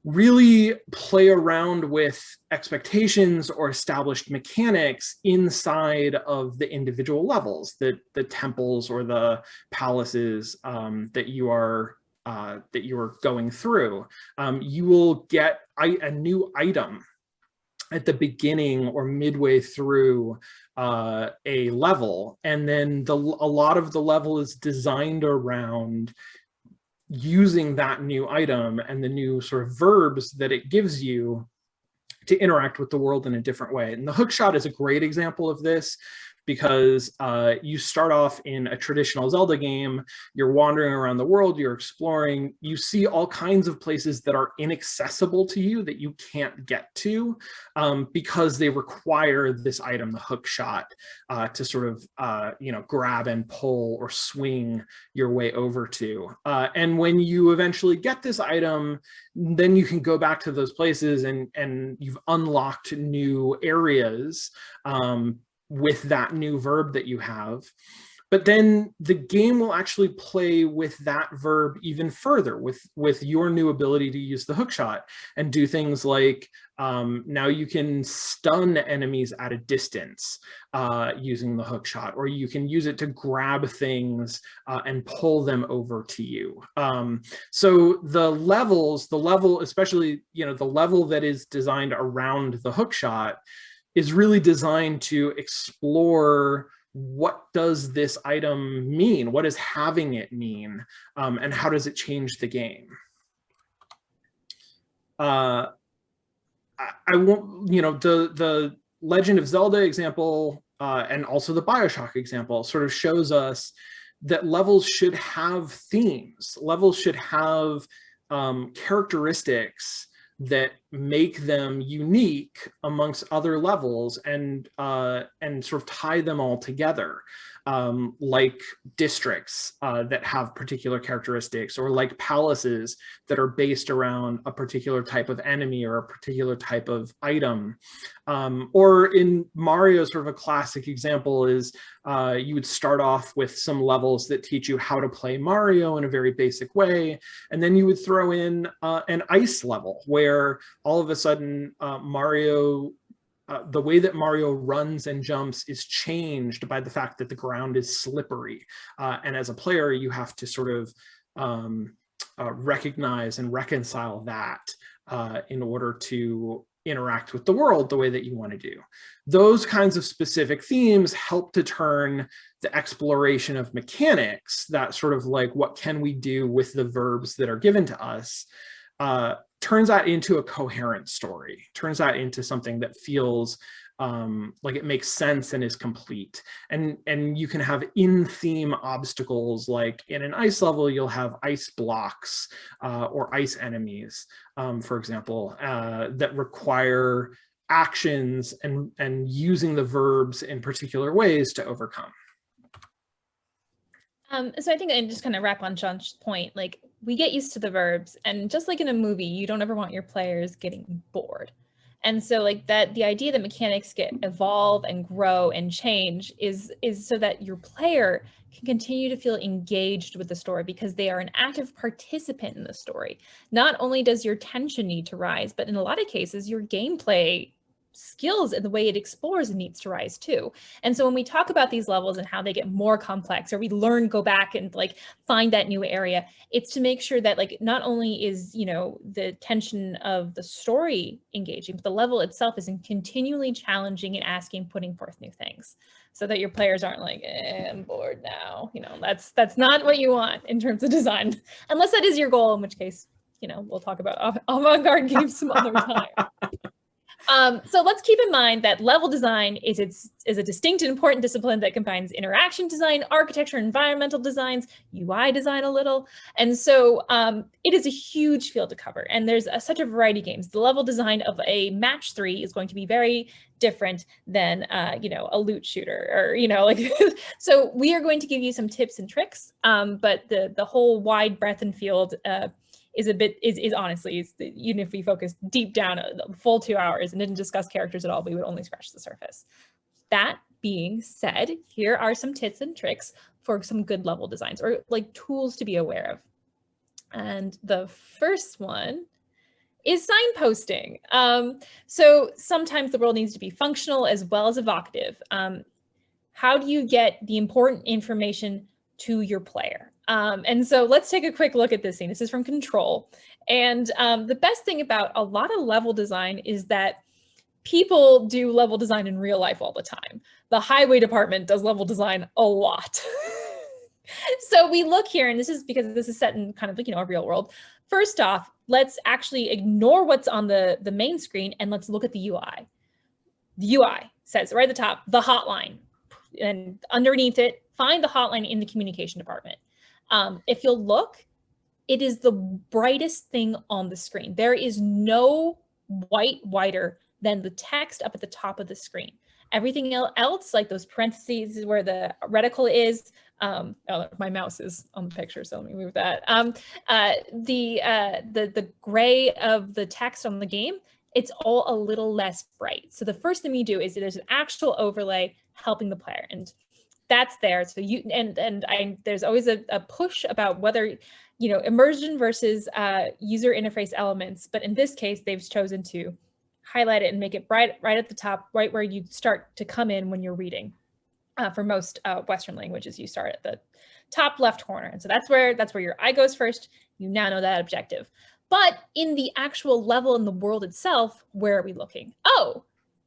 really play around with expectations or established mechanics inside of the individual levels, the temples or the palaces that you are going through. You will get a new item at the beginning or midway through a level, and then a lot of the level is designed around using that new item and the new sort of verbs that it gives you to interact with the world in a different way. And the hookshot is a great example of this, because you start off in a traditional Zelda game, you're wandering around the world, you're exploring, you see all kinds of places that are inaccessible to you that you can't get to because they require this item, the hook shot, to sort of grab and pull or swing your way over to. And when you eventually get this item, then you can go back to those places and you've unlocked new areas with that new verb that you have. But then the game will actually play with that verb even further with your new ability to use the hookshot and do things like now you can stun enemies at a distance using the hookshot, or you can use it to grab things and pull them over to you. So the level, especially, you know, the level that is designed around the hookshot is really designed to explore what does this item mean? What does having it mean? And how does it change the game? I won't, you know, the Legend of Zelda example and also the Bioshock example sort of shows us that levels should have themes. Levels should have characteristics that make them unique amongst other levels and sort of tie them all together, like districts that have particular characteristics, or like palaces that are based around a particular type of enemy or a particular type of item. Or in Mario, sort of a classic example is you would start off with some levels that teach you how to play Mario in a very basic way, and then you would throw in an ice level where all of a sudden Mario, the way that Mario runs and jumps is changed by the fact that the ground is slippery. And as a player, you have to sort of recognize and reconcile that in order to interact with the world the way that you want to do. Those kinds of specific themes help to turn the exploration of mechanics, that sort of like, what can we do with the verbs that are given to us, turns that into a coherent story, turns that into something that feels like it makes sense and is complete. And you can have in-theme obstacles, like in an ice level, you'll have ice blocks or ice enemies, for example, that require actions and using the verbs in particular ways to overcome. So I think I just kind of wrap on John's point, like we get used to the verbs, and just like in a movie, you don't ever want your players getting bored. And so like that, the idea that mechanics evolve and grow and change is so that your player can continue to feel engaged with the story, because they are an active participant in the story. Not only does your tension need to rise, but in a lot of cases, your gameplay skills and the way it explores needs to rise too. And so when we talk about these levels and how they get more complex, or we go back and like find that new area, it's to make sure that like not only is, you know, the tension of the story engaging, but the level itself is continually challenging and asking, putting forth new things, so that your players aren't like, I'm bored now. You know, that's not what you want in terms of design, unless that is your goal, in which case, you know, we'll talk about avant-garde games some other time. So let's keep in mind that level design is a distinct and important discipline that combines interaction design, architecture, environmental designs, UI design a little. And so it is a huge field to cover. And there's such a variety of games. The level design of a match 3 is going to be very different than, you know, a loot shooter, or, you know, like, so we are going to give you some tips and tricks, but the whole wide breadth and field is honestly, even if we focused deep down a full 2 hours and didn't discuss characters at all, we would only scratch the surface. That being said, here are some tips and tricks for some good level designs, or like tools to be aware of. And the first one is signposting. So sometimes the world needs to be functional as well as evocative. How do you get the important information to your player? And so let's take a quick look at this scene. This is from Control. And the best thing about a lot of level design is that people do level design in real life all the time. The highway department does level design a lot. So we look here, and this is because this is set in kind of like, you know, a real world. First off, let's actually ignore what's on the main screen, and let's look at the UI. The UI says right at the top, the hotline. And underneath it, find the hotline in the communication department. If you'll look, it is the brightest thing on the screen. There is no whiter than the text up at the top of the screen. Everything else, like those parentheses where the reticle is, oh, my mouse is on the picture, so let me move that. The gray of the text on the game, it's all a little less bright. So the first thing we do is there's an actual overlay helping the player. And that's there. So there's always a push about whether, immersion versus user interface elements. But in this case, they've chosen to highlight it and make it right at the top, right where you start to come in when you're reading. For most Western languages, you start at the top left corner. And so that's where your eye goes first. You now know that objective. But in the actual level in the world itself, where are we looking? Oh,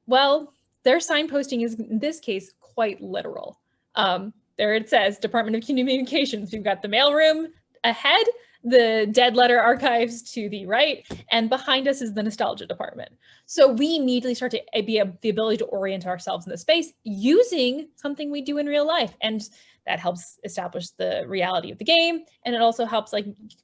well, their signposting is, in this case, quite literal. There it says, Department of Communications. We've got the mailroom ahead, the dead letter archives to the right, and behind us is the nostalgia department. So we immediately start to be the ability to orient ourselves in the space using something we do in real life. And that helps establish the reality of the game. And it also helps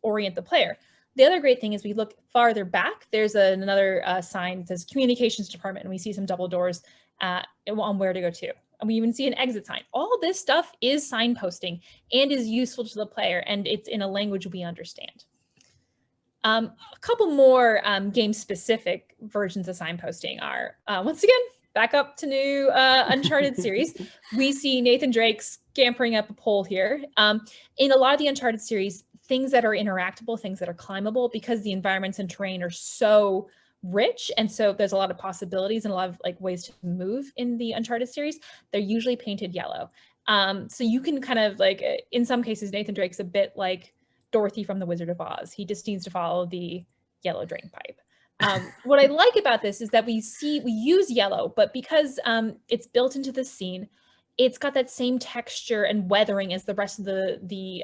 orient the player. The other great thing is we look farther back, there's another sign that says communications department, and we see some double doors on where to go to. And we even see an exit sign. All this stuff is signposting and is useful to the player, and it's in a language we understand. A couple more game-specific versions of signposting are, once again, back up to new Uncharted series. We see Nathan Drake scampering up a pole here. In a lot of the Uncharted series, things that are interactable, things that are climbable, because the environments and terrain are so rich, and so there's a lot of possibilities and a lot of ways to move in the Uncharted series, they're usually painted yellow. So you can kind of in some cases, Nathan Drake's a bit like Dorothy from The Wizard of Oz. He just needs to follow the yellow drain pipe. What I like about this is that we use yellow, but because it's built into the scene, it's got that same texture and weathering as the rest of the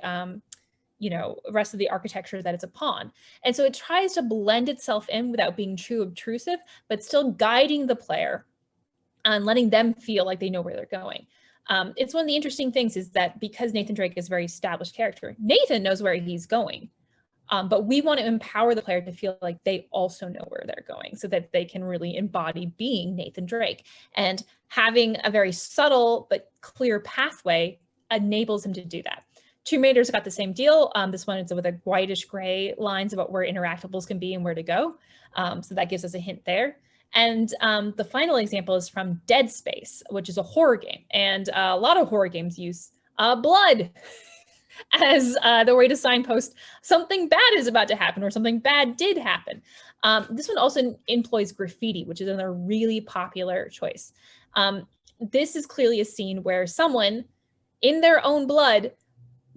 rest of the architecture that it's upon. And so it tries to blend itself in without being too obtrusive, but still guiding the player and letting them feel like they know where they're going. It's one of the interesting things is that because Nathan Drake is a very established character, Nathan knows where he's going. But we want to empower the player to feel like they also know where they're going so that they can really embody being Nathan Drake. And having a very subtle but clear pathway enables him to do that. Tomb Raider's got the same deal. This one is with a whitish gray lines about where interactables can be and where to go. So that gives us a hint there. And the final example is from Dead Space, which is a horror game. And a lot of horror games use blood as the way to signpost something bad is about to happen or something bad did happen. This one also employs graffiti, which is another really popular choice. This is clearly a scene where someone in their own blood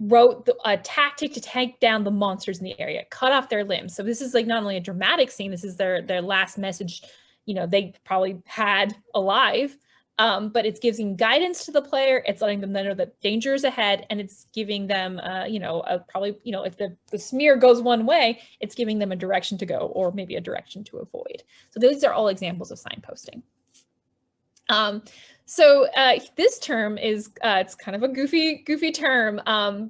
wrote a tactic to take down the monsters in the area, cut off their limbs. So this is not only a dramatic scene, this is their last message, they probably had alive, but it's giving guidance to the player. It's letting them know that danger is ahead, and it's giving them, probably, if the smear goes one way, it's giving them a direction to go or maybe a direction to avoid. So those are all examples of signposting. So this term is, it's kind of a goofy term,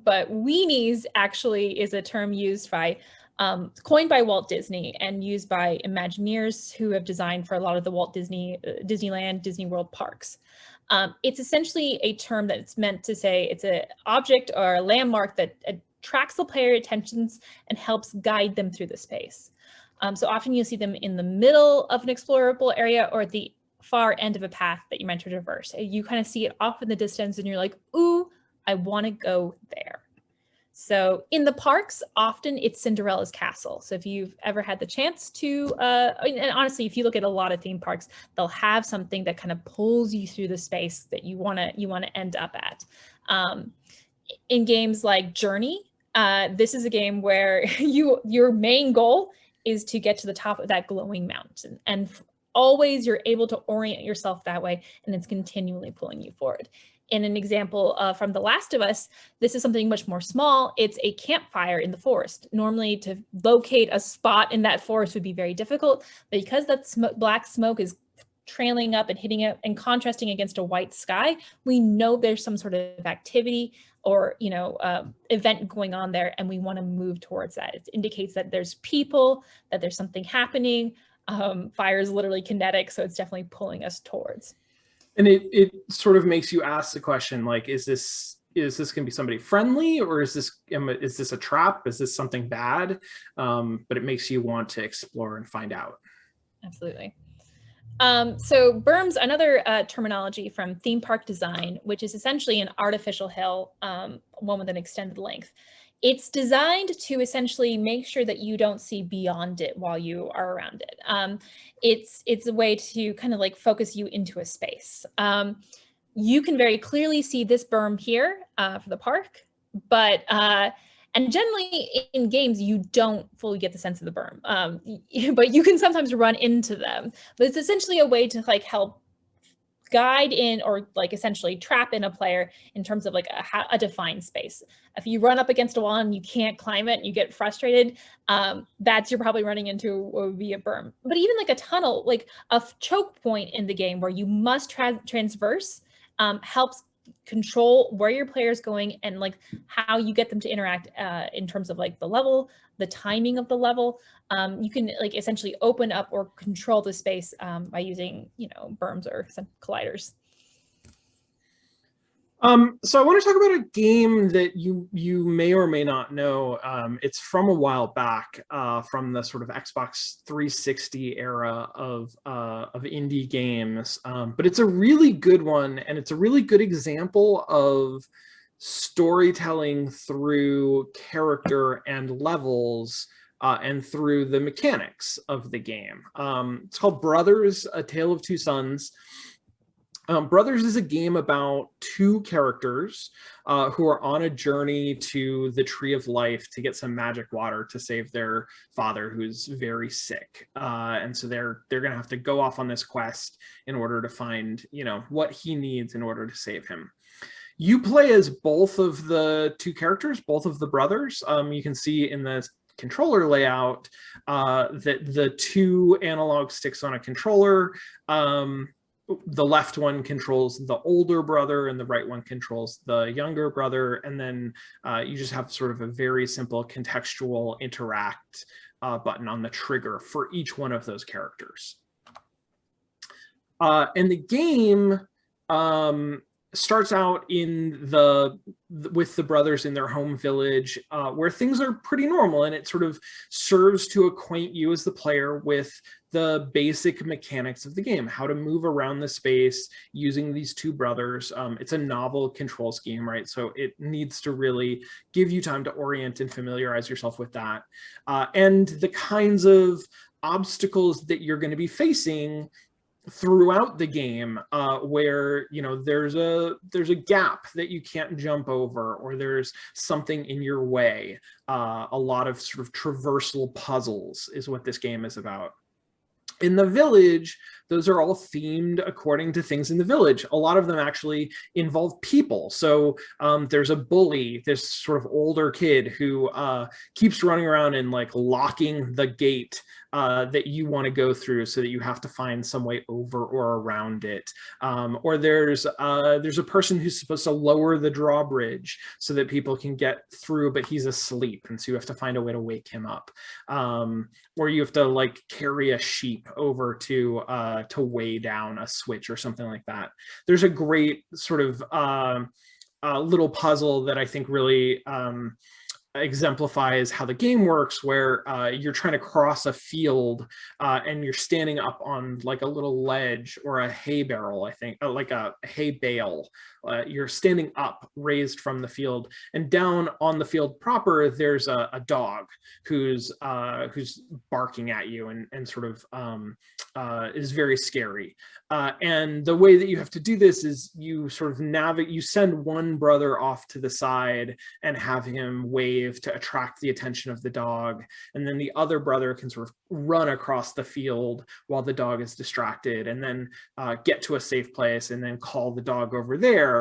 but weenies actually is a term used by, coined by Walt Disney and used by Imagineers who have designed for a lot of the Walt Disney, Disneyland, Disney World parks. It's essentially a term that's meant to say it's an object or a landmark that attracts the player attentions and helps guide them through the space. So often you'll see them in the middle of an explorable area or at the far end of a path that you meant to traverse. You kind of see it off in the distance and you're like, ooh, I want to go there. So in the parks, often it's Cinderella's castle. So if you've ever had the chance to, and honestly, if you look at a lot of theme parks, they'll have something that kind of pulls you through the space that you want to end up at. In games like Journey, this is a game where your main goal is to get to the top of that glowing mountain, and always you're able to orient yourself that way, and it's continually pulling you forward. In an example from The Last of Us, this is something much more small. It's a campfire in the forest. Normally to locate a spot in that forest would be very difficult, but because that black smoke is trailing up and hitting it and contrasting against a white sky, we know there's some sort of activity or event going on there, and we want to move towards that. It indicates that there's people, that there's something happening. Fire is literally kinetic, so it's definitely pulling us towards. And it sort of makes you ask the question, like, is this going to be somebody friendly, or is this a trap? Is this something bad? But it makes you want to explore and find out. Absolutely. So Berms, another terminology from theme park design, which is essentially an artificial hill, one with an extended length. It's designed to essentially make sure that you don't see beyond it while you are around it. It's a way to kind of like focus you into a space. You can very clearly see this berm here for the park, but and generally in games, you don't fully get the sense of the berm, but you can sometimes run into them. But it's essentially a way to like help guide in or like essentially trap in a player in terms of like a defined space. If you run up against a wall and you can't climb it and you get frustrated, that's you're probably running into what would be a berm. But even like a tunnel, like a choke point in the game where you must transverse helps control where your player is going and like how you get them to interact in terms of like the level, the timing of the level. You can like essentially open up or control the space by using, you know, berms or some colliders. So I want to talk about a game that you may or may not know. It's from a while back, from the sort of Xbox 360 era of indie games. But it's a really good one, and it's a really good example of storytelling through character and levels, and through the mechanics of the game. It's called Brothers: A Tale of Two Sons. Brothers is a game about two characters who are on a journey to the Tree of Life to get some magic water to save their father, who's very sick. And so they're going to have to go off on this quest in order to find, you know, what he needs in order to save him. You play as both of the two characters, both of the brothers. You can see in the controller layout that the two analog sticks on a controller. The left one controls the older brother and the right one controls the younger brother. And then you just have sort of a very simple contextual interact button on the trigger for each one of those characters. And the game starts out with the brothers in their home village, where things are pretty normal, and it sort of serves to acquaint you as the player with the basic mechanics of the game, how to move around the space using these two brothers. It's a novel control scheme, right? So it needs to really give you time to orient and familiarize yourself with that. And the kinds of obstacles that you're going to be facing throughout the game, where, you know, there's a gap that you can't jump over, or there's something in your way. A lot of sort of traversal puzzles is what this game is about. In the village, those are all themed according to things in the village. A lot of them actually involve people. So there's a bully, this sort of older kid who keeps running around and like locking the gate that you want to go through, so that you have to find some way over or around it. Or there's a person who's supposed to lower the drawbridge so that people can get through, but he's asleep, and so you have to find a way to wake him up. Or you have to like carry a sheep over to weigh down a switch or something like that. There's a great sort of little puzzle that I think really exemplifies how the game works, where you're trying to cross a field and you're standing up on like a little ledge or a hay barrel, I think, like a hay bale. You're standing up, raised from the field, and down on the field proper, there's a dog who's barking at you and sort of is very scary. And the way that you have to do this is you sort of you send one brother off to the side and have him wave to attract the attention of the dog, and then the other brother can sort of run across the field while the dog is distracted, and then get to a safe place and then call the dog over there,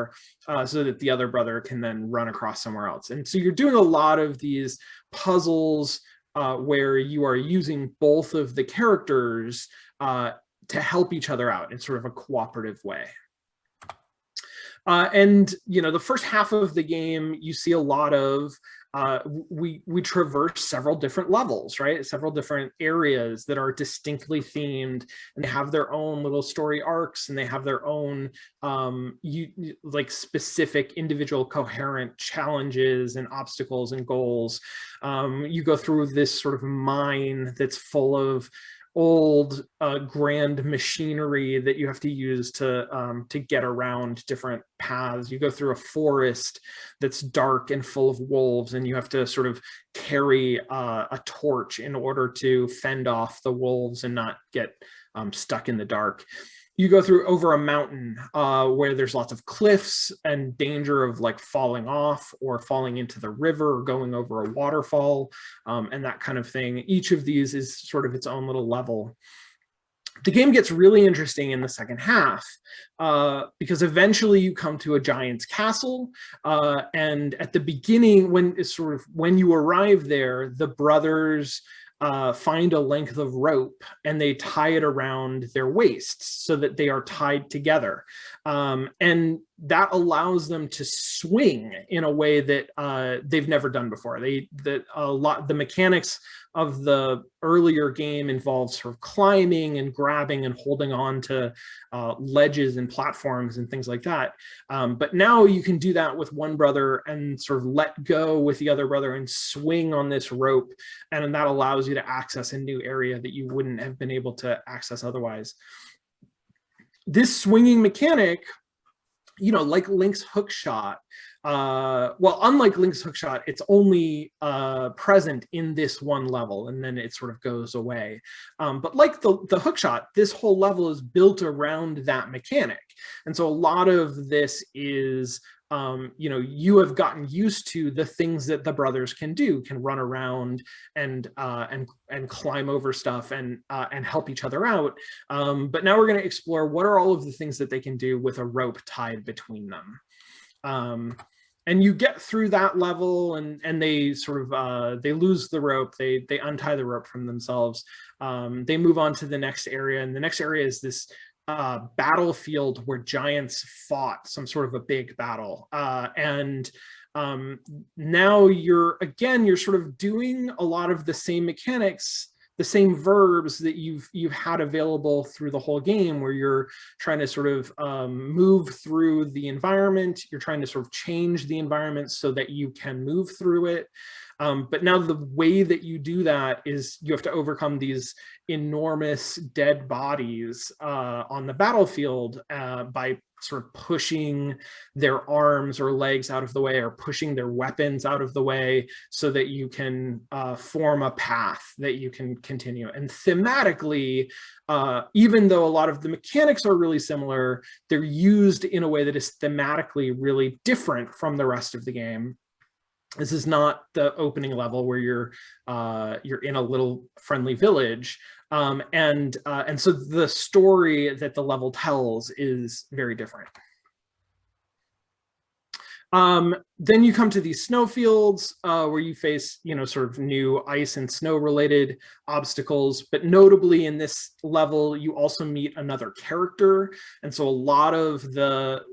so that the other brother can then run across somewhere else. And so you're doing a lot of these puzzles where you are using both of the characters to help each other out in sort of a cooperative way. And, you know, the first half of the game, you see a lot of, we traverse several different levels, right? Several different areas that are distinctly themed, and they have their own little story arcs, and they have their own like specific individual coherent challenges and obstacles and goals. You go through this sort of mine that's full of old grand machinery that you have to use to get around different paths. You go through a forest that's dark and full of wolves, and you have to sort of carry a torch in order to fend off the wolves and not get stuck in the dark. You go through over a mountain where there's lots of cliffs and danger of like falling off or falling into the river or going over a waterfall and that kind of thing. Each of these is sort of its own little level. The game gets really interesting in the second half because eventually you come to a giant's castle, and at the beginning, when you arrive there, the brothers find a length of rope and they tie it around their waists so that they are tied together. And that allows them to swing in a way that they've never done before. The mechanics of the earlier game involves sort of climbing and grabbing and holding on to ledges and platforms and things like that. But now you can do that with one brother and sort of let go with the other brother and swing on this rope. And that allows you to access a new area that you wouldn't have been able to access otherwise. This swinging mechanic, you know, like Link's hookshot, well, unlike Link's hookshot, it's only present in this one level, and then it sort of goes away. But like the hookshot, this whole level is built around that mechanic. And so a lot of this is, you know, you have gotten used to the things that the brothers can do, can run around and climb over stuff and help each other out. But now we're going to explore what are all of the things that they can do with a rope tied between them. And you get through that level, and they sort of they lose the rope, they untie the rope from themselves. They move on to the next area, and the next area is this battlefield where giants fought some sort of a big battle. Now you're sort of doing a lot of the same mechanics, the same verbs that you've had available through the whole game, where you're trying to sort of move through the environment. You're trying to sort of change the environment so that you can move through it. But now the way that you do that is you have to overcome these enormous dead bodies on the battlefield by sort of pushing their arms or legs out of the way, or pushing their weapons out of the way, so that you can form a path that you can continue. And thematically, even though a lot of the mechanics are really similar, they're used in a way that is thematically really different from the rest of the game. This is not the opening level where you're in a little friendly village, and so the story that the level tells is very different. Then you come to these snowfields where you face, you know, sort of new ice and snow related obstacles. But notably in this level, you also meet another character, and so a lot of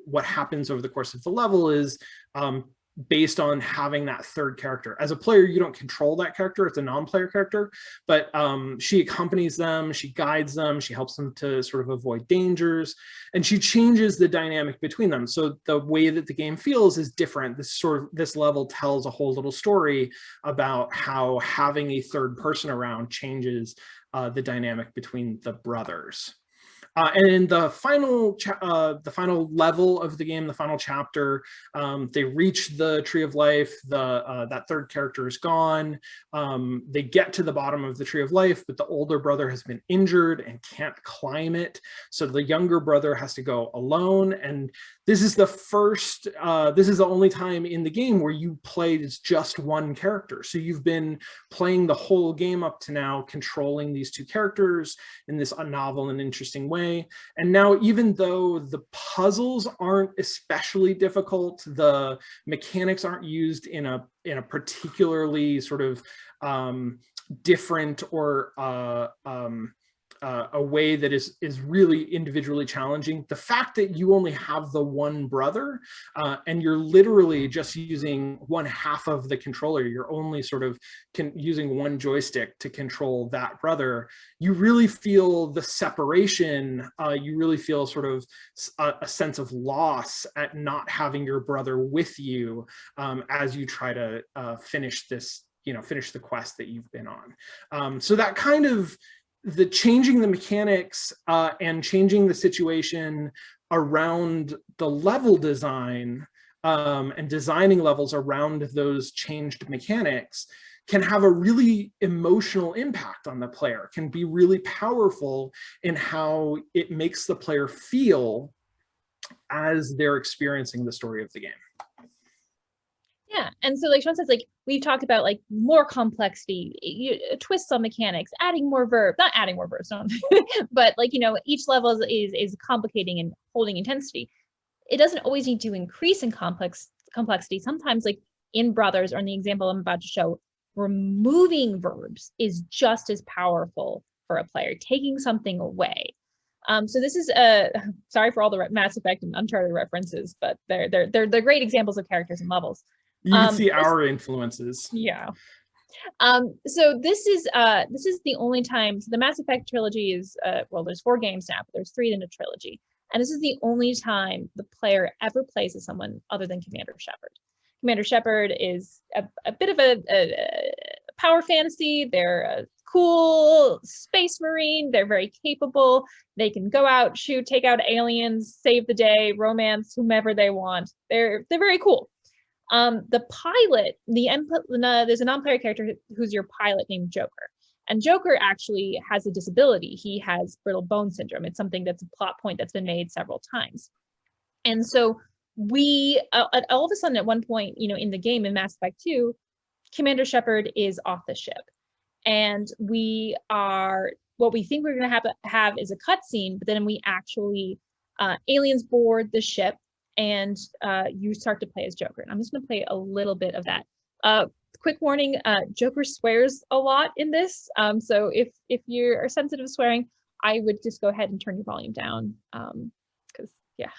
what happens over the course of the level is based on having that third character. As a player, you don't control that character, it's a non-player character, but she accompanies them, she guides them, she helps them to sort of avoid dangers, and she changes the dynamic between them. So the way that the game feels is different. This level tells a whole little story about how having a third person around changes the dynamic between the brothers. And in the final level of the game, the final chapter, they reach the Tree of Life. That third character is gone. They get to the bottom of the Tree of Life, but the older brother has been injured and can't climb it. So the younger brother has to go alone. And this is the only time in the game where you played as just one character. So you've been playing the whole game up to now, controlling these two characters in this novel and interesting way. And now, even though the puzzles aren't especially difficult, the mechanics aren't used in a particularly sort of different or a way that is really individually challenging. The fact that you only have the one brother and you're literally just using one half of the controller, you're only sort of using one joystick to control that brother, you really feel the separation. You really feel sort of a sense of loss at not having your brother with you as you try to finish the quest that you've been on. So that kind of the changing the mechanics and changing the situation around the level design and designing levels around those changed mechanics can have a really emotional impact on the player, can be really powerful in how it makes the player feel as they're experiencing the story of the game. Yeah, and so like Sean says, like we've talked about like more complexity, twists on mechanics, adding more verbs, not adding more verbs, no, but like, you know, each level is complicating and holding intensity. It doesn't always need to increase in complexity. Sometimes like in Brothers, or in the example I'm about to show, removing verbs is just as powerful for a player, taking something away. So this is sorry for all the Mass Effect and Uncharted references, but they're great examples of characters and levels. You can see our influences. Yeah. So this is the only time. So the Mass Effect trilogy is well, there's 4 games now, but there's 3 in a trilogy, and this is the only time the player ever plays as someone other than Commander Shepard. Commander Shepard is a bit of a power fantasy. They're a cool space marine. They're very capable. They can go out, shoot, take out aliens, save the day, romance whomever they want. They're very cool. The pilot, there's a non-player character who's your pilot named Joker. And Joker actually has a disability. He has brittle bone syndrome. It's something that's a plot point that's been made several times. And so we, all of a sudden at one point, you know, in the game in Mass Effect 2, Commander Shepard is off the ship. And we are, what we think we're going to have is a cutscene, but then we actually, aliens board the ship, and you start to play as Joker. And I'm just going to play a little bit of that. Quick warning, Joker swears a lot in this. So if you are sensitive to swearing, I would just go ahead and turn your volume down, because, yeah.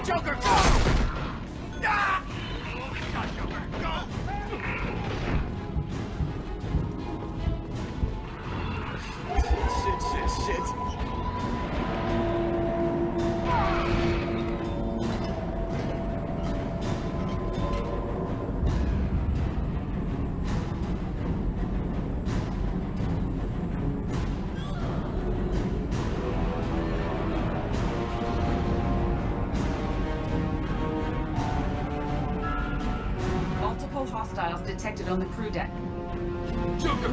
Joker, go! Ah! Oh my God, Joker, go! Shit. Hostiles detected on the crew deck. Joker!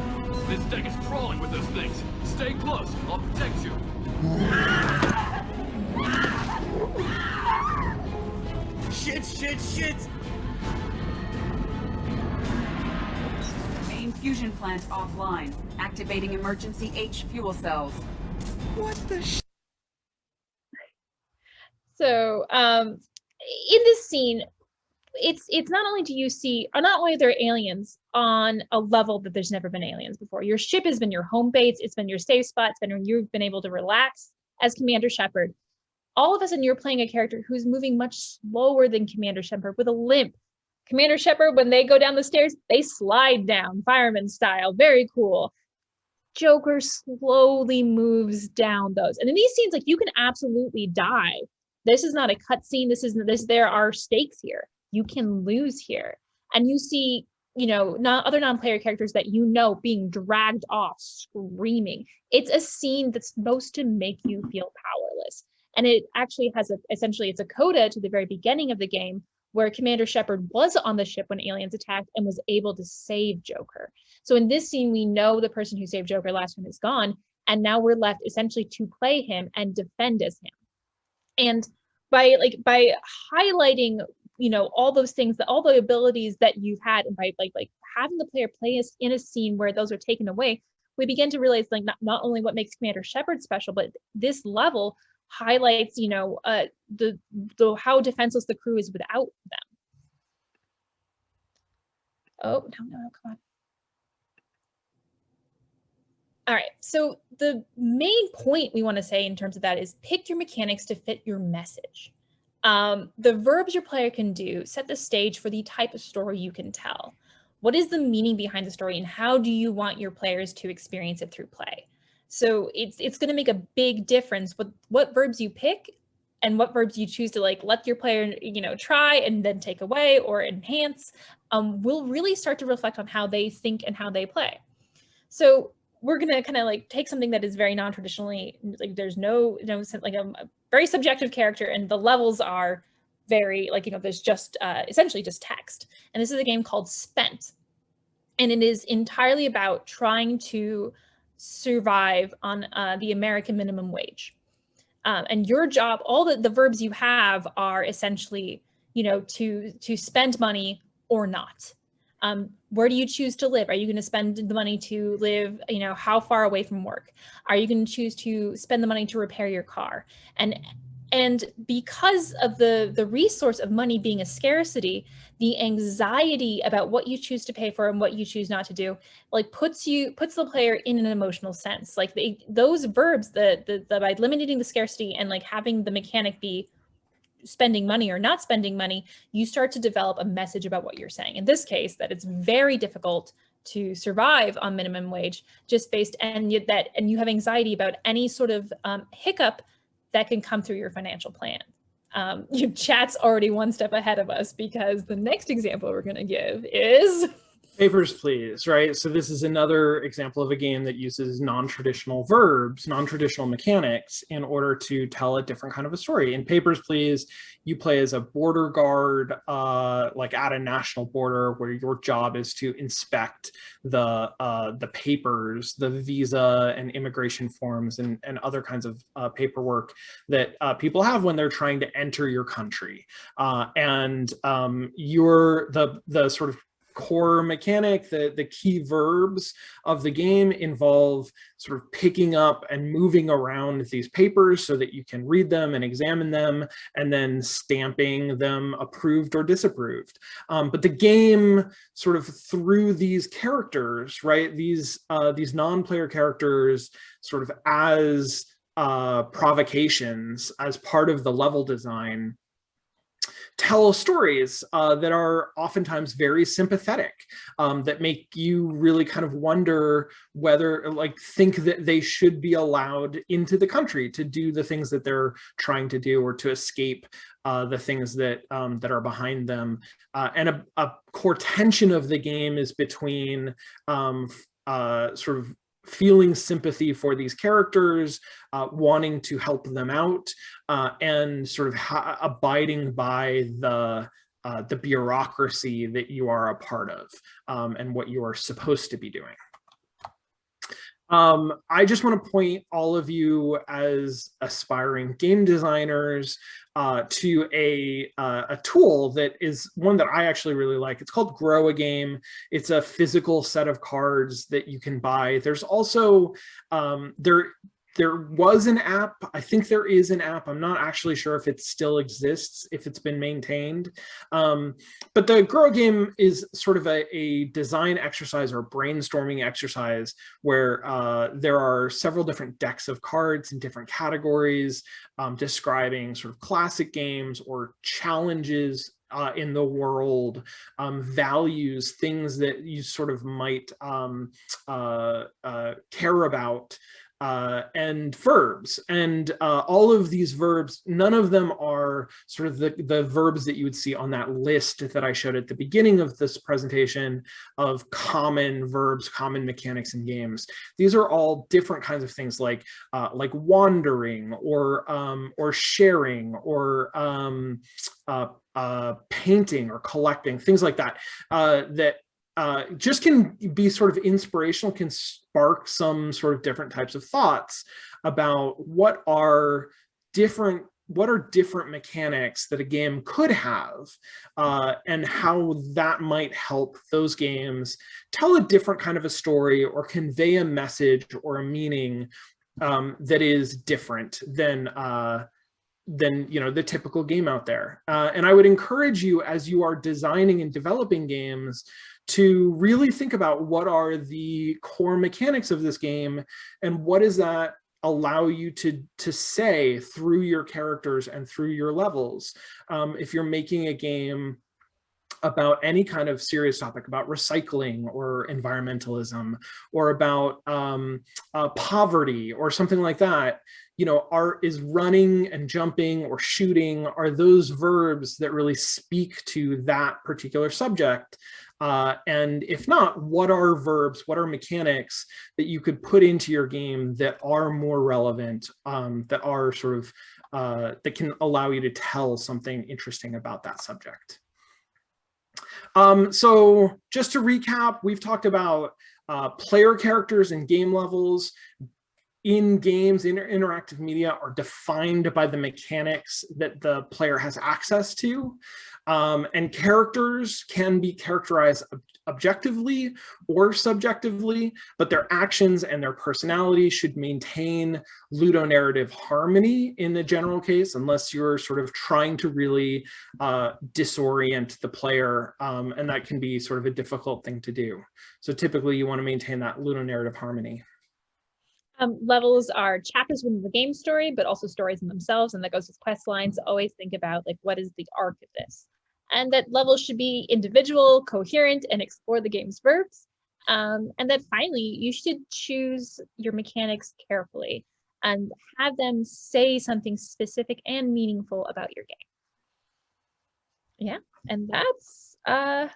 This deck is crawling with those things. Stay close. I'll protect you. Shit! Main fusion plant offline. Activating emergency H fuel cells. What the sh... So, in this scene, it's not only do you see, or not only are there aliens on a level that there's never been aliens before. Your ship has been your home base. It's been your safe spot. It's been when you've been able to relax as Commander Shepard. All of a sudden, you're playing a character who's moving much slower than Commander Shepard with a limp. Commander Shepard, when they go down the stairs, they slide down, fireman style. Very cool. Joker slowly moves down those. And in these scenes, like, you can absolutely die. This is not a cutscene. There are stakes here. You can lose here. And you see, you know, other non-player characters that you know being dragged off, screaming. It's a scene that's supposed to make you feel powerless. And it actually has essentially it's a coda to the very beginning of the game, where Commander Shepard was on the ship when aliens attacked and was able to save Joker. So in this scene, we know the person who saved Joker last time is gone, and now we're left essentially to play him and defend as him. And by highlighting, you know, all those things, all the abilities that you've had, and by like having the player play us in a scene where those are taken away, we begin to realize like not only what makes Commander Shepard special, but this level highlights, you know, the how defenseless the crew is without them. Oh no, come on. All right, so the main point we want to say in terms of that is pick your mechanics to fit your message. The verbs your player can do set the stage for the type of story you can tell. What is the meaning behind the story, and how do you want your players to experience it through play? So it's going to make a big difference with what verbs you pick and what verbs you choose to like let your player, try and then take away or enhance, will really start to reflect on how they think and how they play. So we're going to kind of like take something that is very non-traditionally, like there's no like a very subjective character, and the levels are very like, there's just essentially just text. And this is a game called Spent. And it is entirely about trying to survive on the American minimum wage. And your job, all the verbs you have are essentially, to spend money or not. Where do you choose to live? Are you going to spend the money to live, how far away from work? Are you going to choose to spend the money to repair your car? And because of the resource of money being a scarcity, the anxiety about what you choose to pay for and what you choose not to do, like puts the player in an emotional sense. Like those verbs, by limiting the scarcity and like having the mechanic be spending money or not spending money, you start to develop a message about what you're saying. In this case, that it's very difficult to survive on minimum wage, just based and you have anxiety about any sort of hiccup that can come through your financial plan. Your chat's already one step ahead of us, because the next example we're going to give is Papers, Please, right? So this is another example of a game that uses non-traditional verbs, non-traditional mechanics in order to tell a different kind of a story. In Papers, Please, you play as a border guard, like at a national border, where your job is to inspect the papers, the visa and immigration forms and other kinds of paperwork that people have when they're trying to enter your country. You're the sort of core mechanic, the key verbs of the game involve sort of picking up and moving around these papers so that you can read them and examine them, and then stamping them approved or disapproved. But the game sort of through these characters, right, these non-player characters sort of as provocations, as part of the level design, tell stories that are oftentimes very sympathetic, that make you really kind of wonder whether, like, think that they should be allowed into the country to do the things that they're trying to do, or to escape the things that are behind them. And a core tension of the game is between sort of feeling sympathy for these characters, wanting to help them out, and sort of abiding by the bureaucracy that you are a part of, and what you are supposed to be doing. I just want to point all of you as aspiring game designers to a tool that is one that I actually really like. It's called Grow a Game. It's a physical set of cards that you can buy. There's also there was an app. I think there is an app. I'm not actually sure if it still exists, if it's been maintained. But the Grow a Game is sort of a design exercise or brainstorming exercise where there are several different decks of cards in different categories, describing sort of classic games or challenges in the world, values, things that you sort of might care about, and verbs. And all of these verbs, none of them are sort of the verbs that you would see on that list that I showed at the beginning of this presentation of common verbs, common mechanics in games. These are all different kinds of things, like wandering, or sharing, or painting, or collecting, things like that, that just can be sort of inspirational, can spark some sort of different types of thoughts about what are different mechanics that a game could have, and how that might help those games tell a different kind of a story, or convey a message or a meaning that is different than the typical game out there. And I would encourage you, as you are designing and developing games, to really think about what are the core mechanics of this game and what does that allow you to say through your characters and through your levels. If you're making a game about any kind of serious topic, about recycling or environmentalism or about poverty or something like that, is running and jumping or shooting, are those verbs that really speak to that particular subject? And if not, what are verbs, what are mechanics that you could put into your game that are more relevant, that are sort of, that can allow you to tell something interesting about that subject? So just to recap, we've talked about player characters and game levels. In games, interactive media are defined by the mechanics that the player has access to. And characters can be characterized objectively or subjectively, but their actions and their personality should maintain ludonarrative harmony in the general case, unless you're sort of trying to really disorient the player, and that can be sort of a difficult thing to do. So typically you want to maintain that ludonarrative harmony. Levels are chapters within the game story, but also stories in themselves, and that goes with quest lines. Always think about what is the arc of this, and that levels should be individual, coherent, and explore the game's verbs. And that finally, you should choose your mechanics carefully and have them say something specific and meaningful about your game. Yeah, and that's I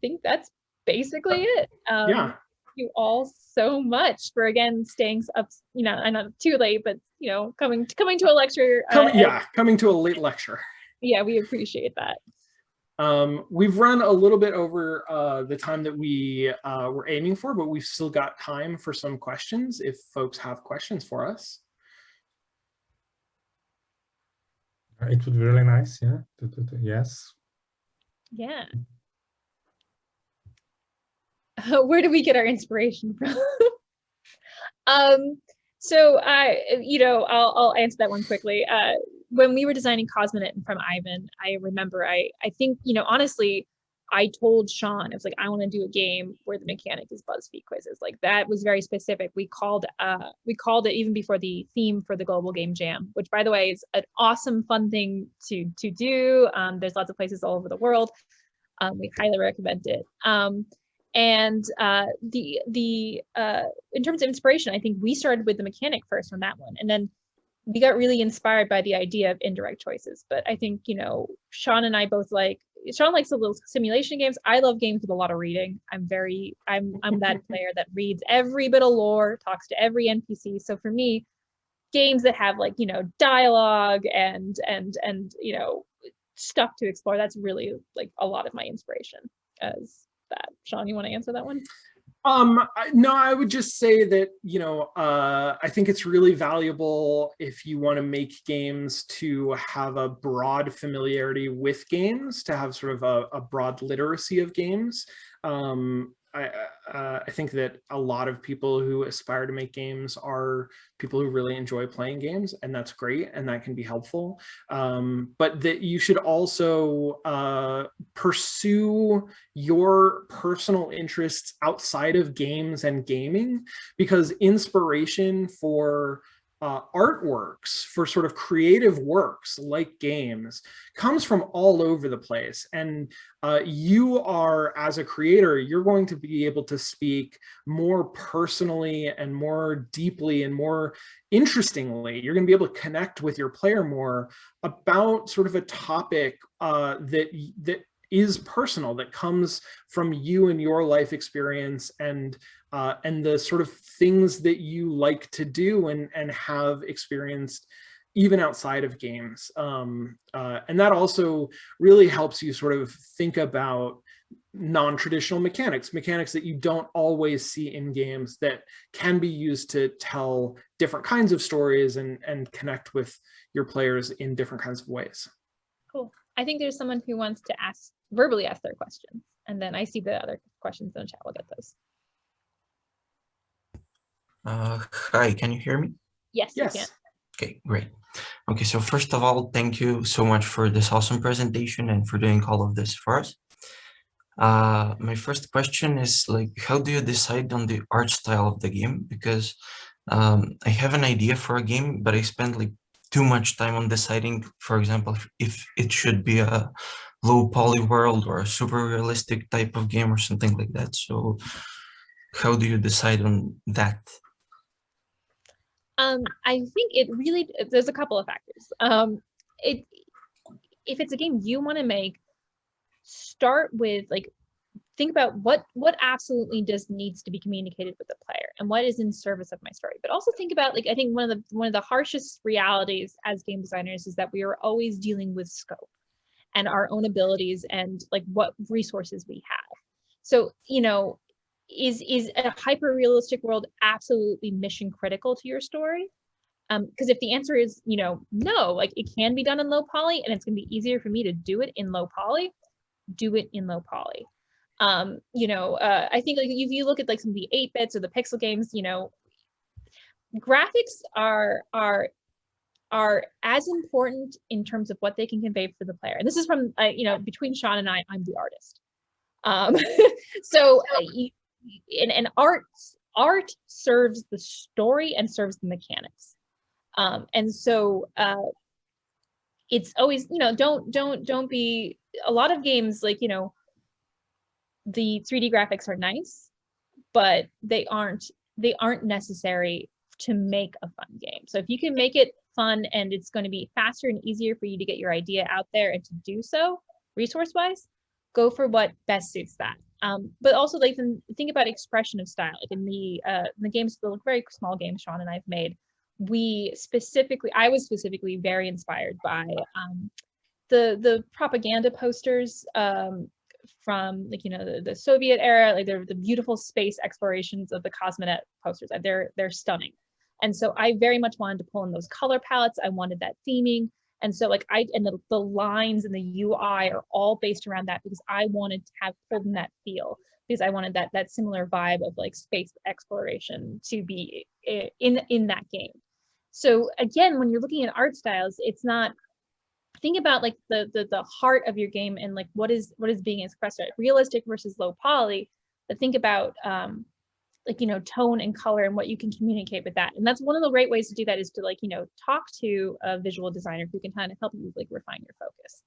think that's basically it. Yeah. You all so much for again staying up, I'm not too late, but coming to a lecture. Coming to a late lecture. Yeah, we appreciate that. We've run a little bit over the time that we were aiming for, but we've still got time for some questions if folks have questions for us. It would be really nice, yeah. Yes. Yeah. Where do we get our inspiration from? So I'll answer that one quickly. When we were designing Cosmonette and From Ivan, I remember I think honestly, I told Sean, it was I want to do a game where the mechanic is BuzzFeed quizzes. That was very specific. We called it even before the theme for the Global Game Jam, which by the way is an awesome, fun thing to do. There's lots of places all over the world. We highly recommend it. And in terms of inspiration, I think we started with the mechanic first on that one, and then we got really inspired by the idea of indirect choices. But I think Sean and I both Sean likes the little simulation games. I love games with a lot of reading. I'm that player that reads every bit of lore, talks to every NPC. So for me, games that have dialogue and stuff to explore, that's really a lot of my inspiration as that. Sean, you want to answer that one? No, I would just say that, I think it's really valuable if you want to make games to have a broad familiarity with games, to have sort of a broad literacy of games. I think that a lot of people who aspire to make games are people who really enjoy playing games, and that's great, and that can be helpful. But that you should also pursue your personal interests outside of games and gaming, because inspiration for artworks, for sort of creative works like games, comes from all over the place. And you are, as a creator, you're going to be able to speak more personally and more deeply and more interestingly. You're going to be able to connect with your player more about sort of a topic that is personal, that comes from you and your life experience and the sort of things that you like to do and have experienced even outside of games. And that also really helps you sort of think about non-traditional mechanics that you don't always see in games, that can be used to tell different kinds of stories and connect with your players in different kinds of ways. Cool. I think there's someone who wants to verbally ask their questions, and then I see the other questions in the chat. We'll get those. Hi, can you hear me? Yes, yes. you can. Okay, great. Okay, so first of all, thank you so much for this awesome presentation and for doing all of this for us. My first question is like, how do you decide on the art style of the game? Because I have an idea for a game, but I spend like too much time on deciding, for example, if it should be a low poly world or a super realistic type of game or something like that. So how do you decide on that? I think it really, there's a couple of factors. If it's a game you want to make, start with like, think about what absolutely needs to be communicated with the player and what is in service of my story. But also think about, like, I think one of the harshest realities as game designers is that we are always dealing with scope and our own abilities and like what resources we have. So, you know, is a hyper realistic world absolutely mission critical to your story? Because if the answer is, you know, no, like it can be done in low poly and it's gonna be easier for me to do it in low poly, do it in low poly. You know, I think like if you look at like some of the 8-bits or the pixel games, you know, graphics are as important in terms of what they can convey for the player. And this is from, you know, between Sean and I, I'm the artist. So, and art serves the story and serves the mechanics. And so it's always, you know, don't be, a lot of games, like, you know, the 3D graphics are nice, but they aren't necessary to make a fun game. So if you can make it fun and it's going to be faster and easier for you to get your idea out there and to do so resource-wise, go for what best suits that. But also, like, think about expression of style. Like in the games, the very small games Sean and I've made, I was specifically very inspired by the propaganda posters from, like, you know, the Soviet era. Like the beautiful space explorations of the Cosmonette posters. They're stunning. And so I very much wanted to pull in those color palettes. I wanted that theming. And so like the lines and the UI are all based around that, because I wanted to have pulled in that feel, because I wanted that similar vibe of like space exploration to be in that game. So again, when you're looking at art styles, it's not, think about like the heart of your game and like what is being expressed, right? Realistic versus low poly, but think about like, you know, tone and color and what you can communicate with that. And that's one of the great ways to do that, is to, like, you know, talk to a visual designer who can kind of help you like refine your focus.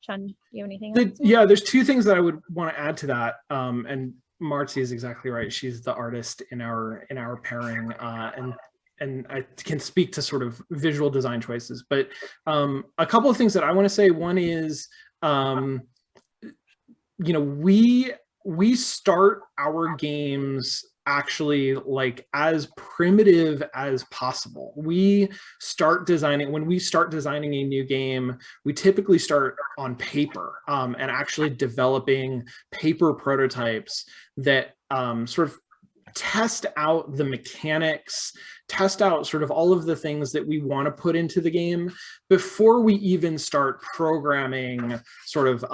Sean, do you have anything else? Yeah, there's two things that I would want to add to that. And Marcy is exactly right. She's the artist in our pairing, and I can speak to sort of visual design choices. But a couple of things that I want to say. One is, you know, we start our games actually like as primitive as possible. When we start designing a new game, we typically start on paper and actually developing paper prototypes that sort of test out the mechanics, test out sort of all of the things that we want to put into the game before we even start programming sort of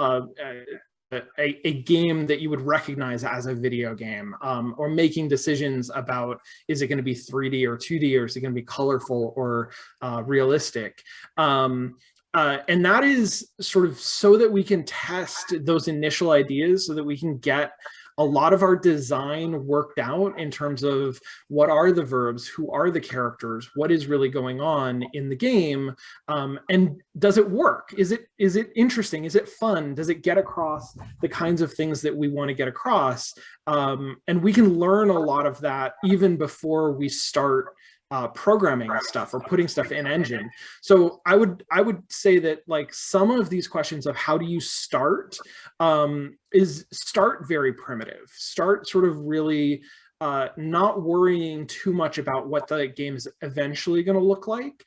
a game that you would recognize as a video game, or making decisions about, is it going to be 3D or 2D, or is it going to be colorful or realistic? And that is sort of so that we can test those initial ideas, so that we can get a lot of our design worked out in terms of what are the verbs, who are the characters, what is really going on in the game, and does it work? Is it interesting? Is it fun? Does it get across the kinds of things that we want to get across? And we can learn a lot of that even before we start programming stuff or putting stuff in engine. So I would say that, like, some of these questions of how do you start is start very primitive. Start sort of really not worrying too much about what the game is eventually going to look like.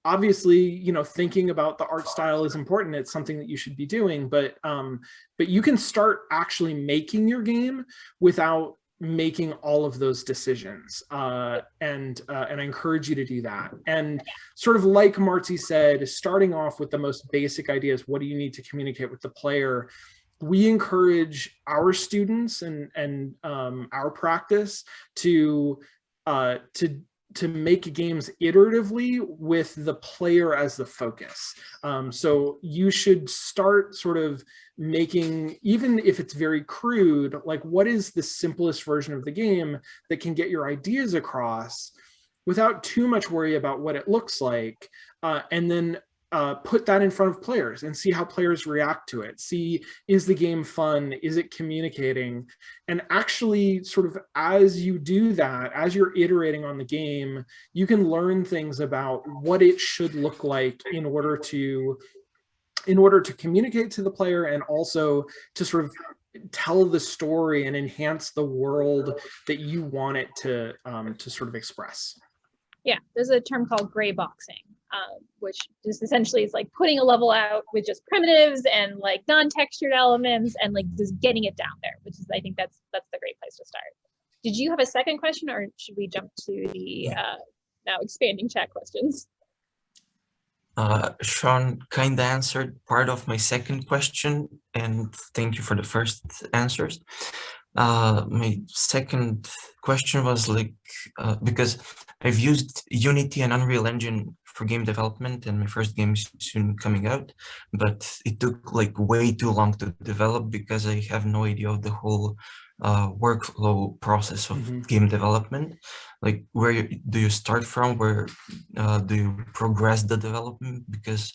Obviously, you know, thinking about the art style is important. It's something that you should be doing, but you can start actually making your game without making all of those decisions, and I encourage you to do that. And sort of like Marty said, starting off with the most basic ideas, what do you need to communicate with the player? We encourage our students and our practice to make games iteratively with the player as the focus. So you should start sort of making, even if it's very crude, like what is the simplest version of the game that can get your ideas across without too much worry about what it looks like, and then put that in front of players and see how players react to it. See, is the game fun? Is it communicating? And actually sort of as you do that, as you're iterating on the game, you can learn things about what it should look like in order to communicate to the player, and also to sort of tell the story and enhance the world that you want it to sort of express. Yeah, there's a term called gray boxing, which just essentially is like putting a level out with just primitives and like non-textured elements and like just getting it down there, which is, I think that's the great place to start. Did you have a second question, or should we jump to the now expanding chat questions? Sean kind of answered part of my second question, and thank you for the first answers. My second question was like, because I've used Unity and Unreal Engine for game development, and my first game is soon coming out, but it took like way too long to develop because I have no idea of the whole workflow process of game development. Like, where do you start from? Where do you progress the development? Because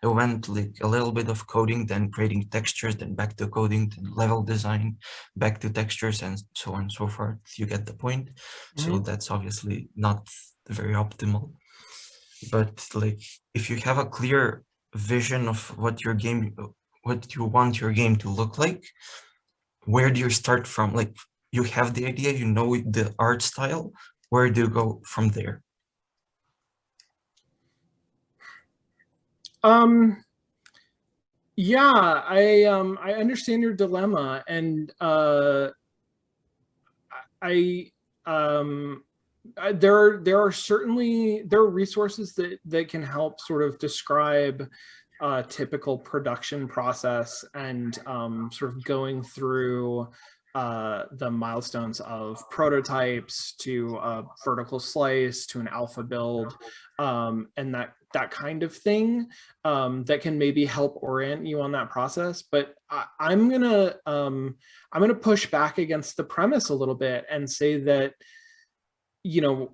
I went like a little bit of coding, then creating textures, then back to coding, then level design, back to textures, and so on and so forth. You get the point. So that's obviously not very optimal. But like, if you have a clear vision of what your game, what you want your game to look like, where do you start from? Like, you have the idea, you know the art style, where do you go from there? Yeah, I understand your dilemma, and there are certainly resources that can help sort of describe a typical production process, and sort of going through the milestones of prototypes to a vertical slice to an alpha build, and that kind of thing, that can maybe help orient you on that process. But I'm gonna push back against the premise a little bit and say that, you know,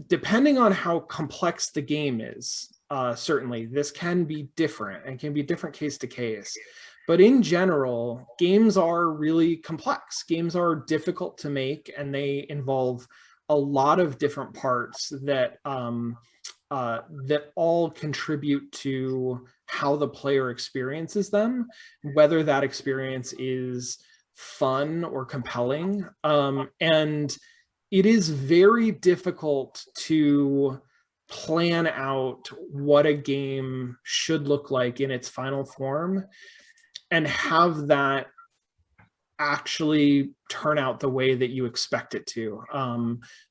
depending on how complex the game is, certainly this can be different and can be different case to case. But in general, games are really complex. Games are difficult to make, and they involve a lot of different parts that that all contribute to how the player experiences them, whether that experience is fun or compelling. And it is very difficult to plan out what a game should look like in its final form and have that actually turn out the way that you expect it to.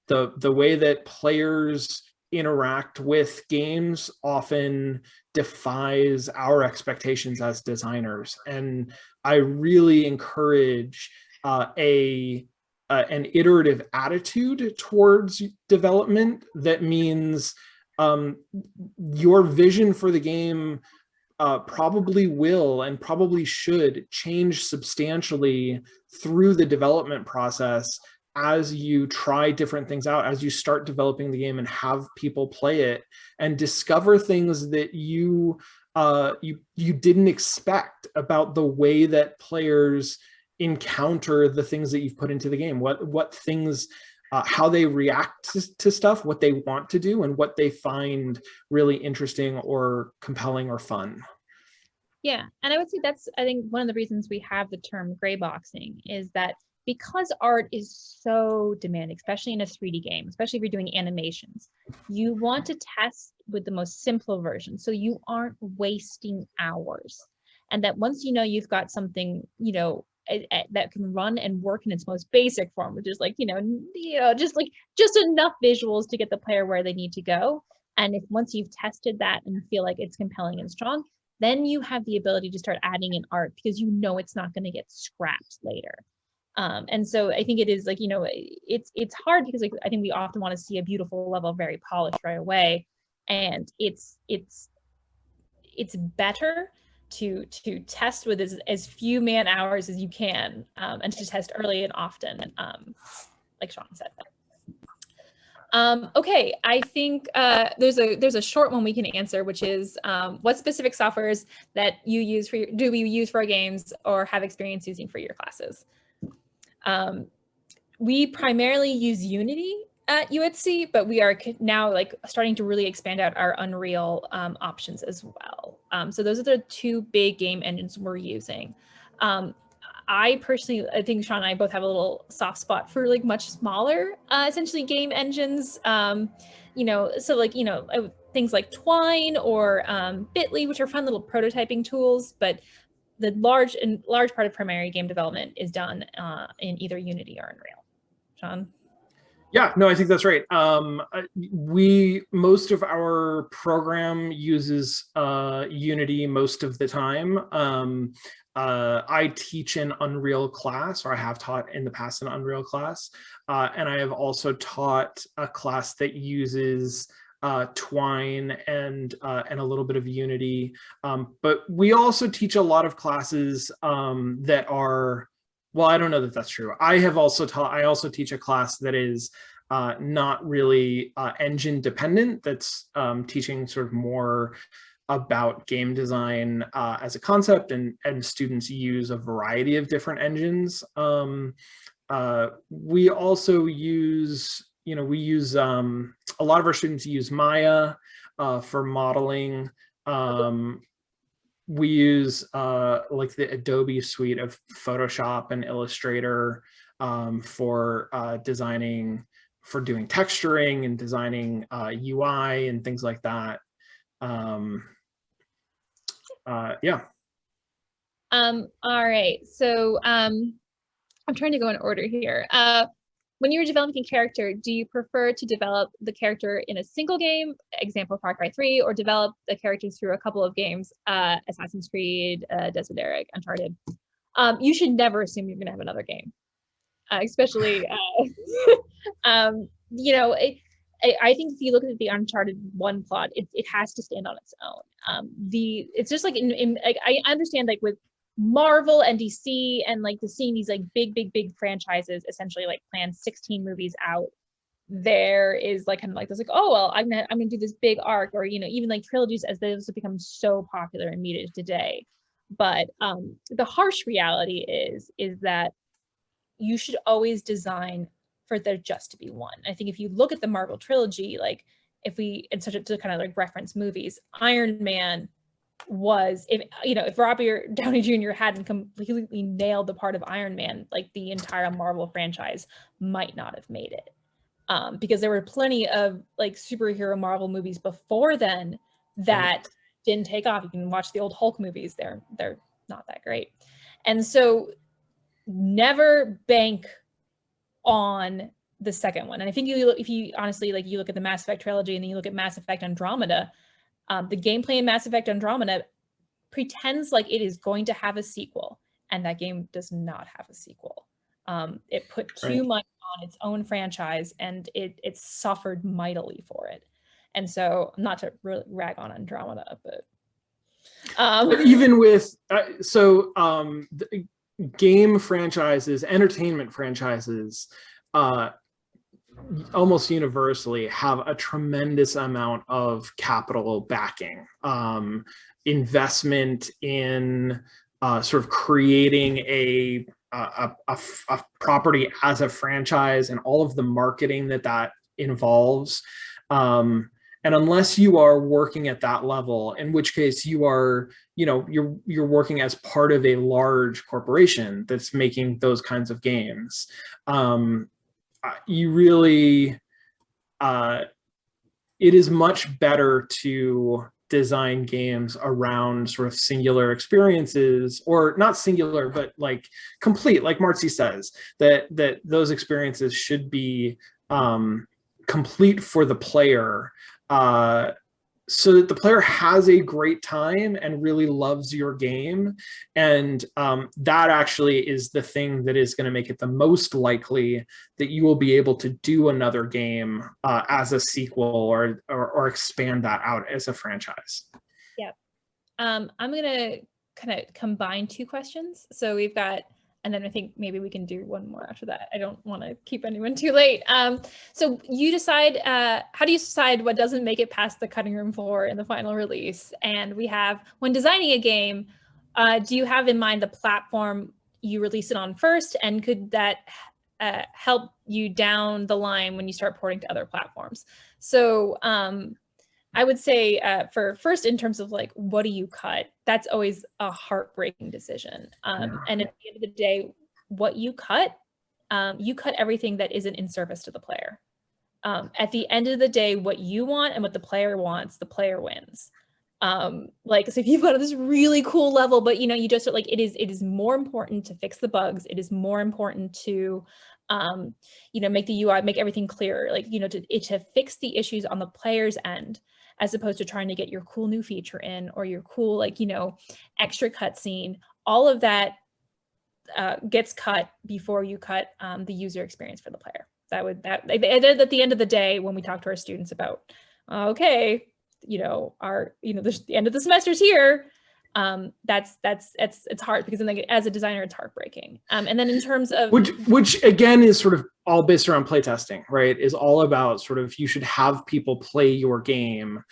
The way that players interact with games often defies our expectations as designers, and I really encourage an iterative attitude towards development. That means your vision for the game probably will and probably should change substantially through the development process as you try different things out, as you start developing the game and have people play it and discover things that you didn't expect about the way that players encounter the things that you've put into the game, what things, how they react to stuff, what they want to do, and what they find really interesting or compelling or fun. Yeah, and I would say that's, I think, one of the reasons we have the term gray boxing is that because art is so demanding, especially in a 3D game, especially if you're doing animations, you want to test with the most simple version so you aren't wasting hours. And that once you know you've got something, you know, that can run and work in its most basic form, which is like, just enough visuals to get the player where they need to go. And if once you've tested that and feel like it's compelling and strong, then you have the ability to start adding in art because you know it's not going to get scrapped later. And so I think it is like, it's hard because like, I think we often want to see a beautiful level, very polished right away. And it's better to test with as few man hours as you can, and to test early and often, like Sean said. Okay, I think there's a short one we can answer, which is what specific softwares that you use do we use for our games or have experience using for your classes? We primarily use Unity at UHC, but we are now like starting to really expand out our Unreal options as well. So those are the two big game engines we're using. I think Sean and I both have a little soft spot for like much smaller, essentially game engines. So like, things like Twine or Bitly, which are fun little prototyping tools, but the large part of primary game development is done in either Unity or Unreal. Sean? Yeah, no, I think that's right. Most of our program uses Unity most of the time. I teach an Unreal class, or I have taught in the past an Unreal class, and I have also taught a class that uses Twine and a little bit of Unity. But we also teach a lot of classes that are, well, I don't know that that's true. I also teach a class that is not really engine dependent. That's teaching sort of more about game design as a concept, and students use a variety of different engines. We also use, a lot of our students use Maya for modeling. We use like the Adobe suite of Photoshop and Illustrator for designing, for doing texturing and designing UI and things like that. Yeah. All right. So I'm trying to go in order here. When you're developing a character, do you prefer to develop the character in a single game, example Far Cry 3, or develop the character through a couple of games, Assassin's Creed, Desiderek, Uncharted? You should never assume you're going to have another game, especially, I think if you look at the Uncharted 1 plot, it has to stand on its own. It's just like, I understand like with Marvel and DC and like seeing these like big franchises essentially like plan 16 movies out, there is like kind of like this like, oh well, I'm gonna do this big arc, or even like trilogies as those have become so popular and needed today. But the harsh reality is that you should always design for there just to be one. I think if you look at the Marvel trilogy, like to kind of like reference movies, Iron Man was, if Robert Downey Jr. hadn't completely nailed the part of Iron Man, like the entire Marvel franchise might not have made it, because there were plenty of like superhero Marvel movies before then that didn't take off. You can watch the old Hulk movies; they're not that great, and so never bank on the second one. And I think if you honestly like you look at the Mass Effect trilogy and then you look at Mass Effect Andromeda. The gameplay in Mass Effect Andromeda pretends like it is going to have a sequel, and that game does not have a sequel. It put too much on its own franchise, and it suffered mightily for it. And so, not to really rag on Andromeda, but even with game franchises, entertainment franchises, almost universally have a tremendous amount of capital backing, investment in sort of creating a property as a franchise and all of the marketing that involves. And unless you are working at that level, in which case you are, you're working as part of a large corporation that's making those kinds of games. You really, it is much better to design games around sort of singular experiences, or not singular, but like complete, like Marcy says, that those experiences should be complete for the player, so that the player has a great time and really loves your game. And that actually is the thing that is going to make it the most likely that you will be able to do another game as a sequel or expand that out as a franchise. Yeah. I'm going to kind of combine two questions. So we've got, and then I think maybe we can do one more after that. I don't want to keep anyone too late. So you decide, how do you decide what doesn't make it past the cutting room floor in the final release? And we have, when designing a game, do you have in mind the platform you release it on first? And could that help you down the line when you start porting to other platforms? So I would say for first, in terms of like, what do you cut? That's always a heartbreaking decision. And at the end of the day, what you cut everything that isn't in service to the player. At the end of the day, what you want and what the player wants, the player wins. Like, so if you've got this really cool level, but you know, you just like, it is more important to fix the bugs. It is more important to, you know, make the UI, make everything clearer, like, you know, to fix the issues on the player's end, as opposed to trying to get your cool new feature in or your cool, like, you know, extra cutscene. All of that gets cut before you cut the user experience for the player. At the end of the day, when we talk to our students about, okay, you know, the end of the semester's here, it's hard, because then, like, as a designer, it's heartbreaking. And then in terms of which again is sort of all based around playtesting, right? Is all about sort of, you should have people play your game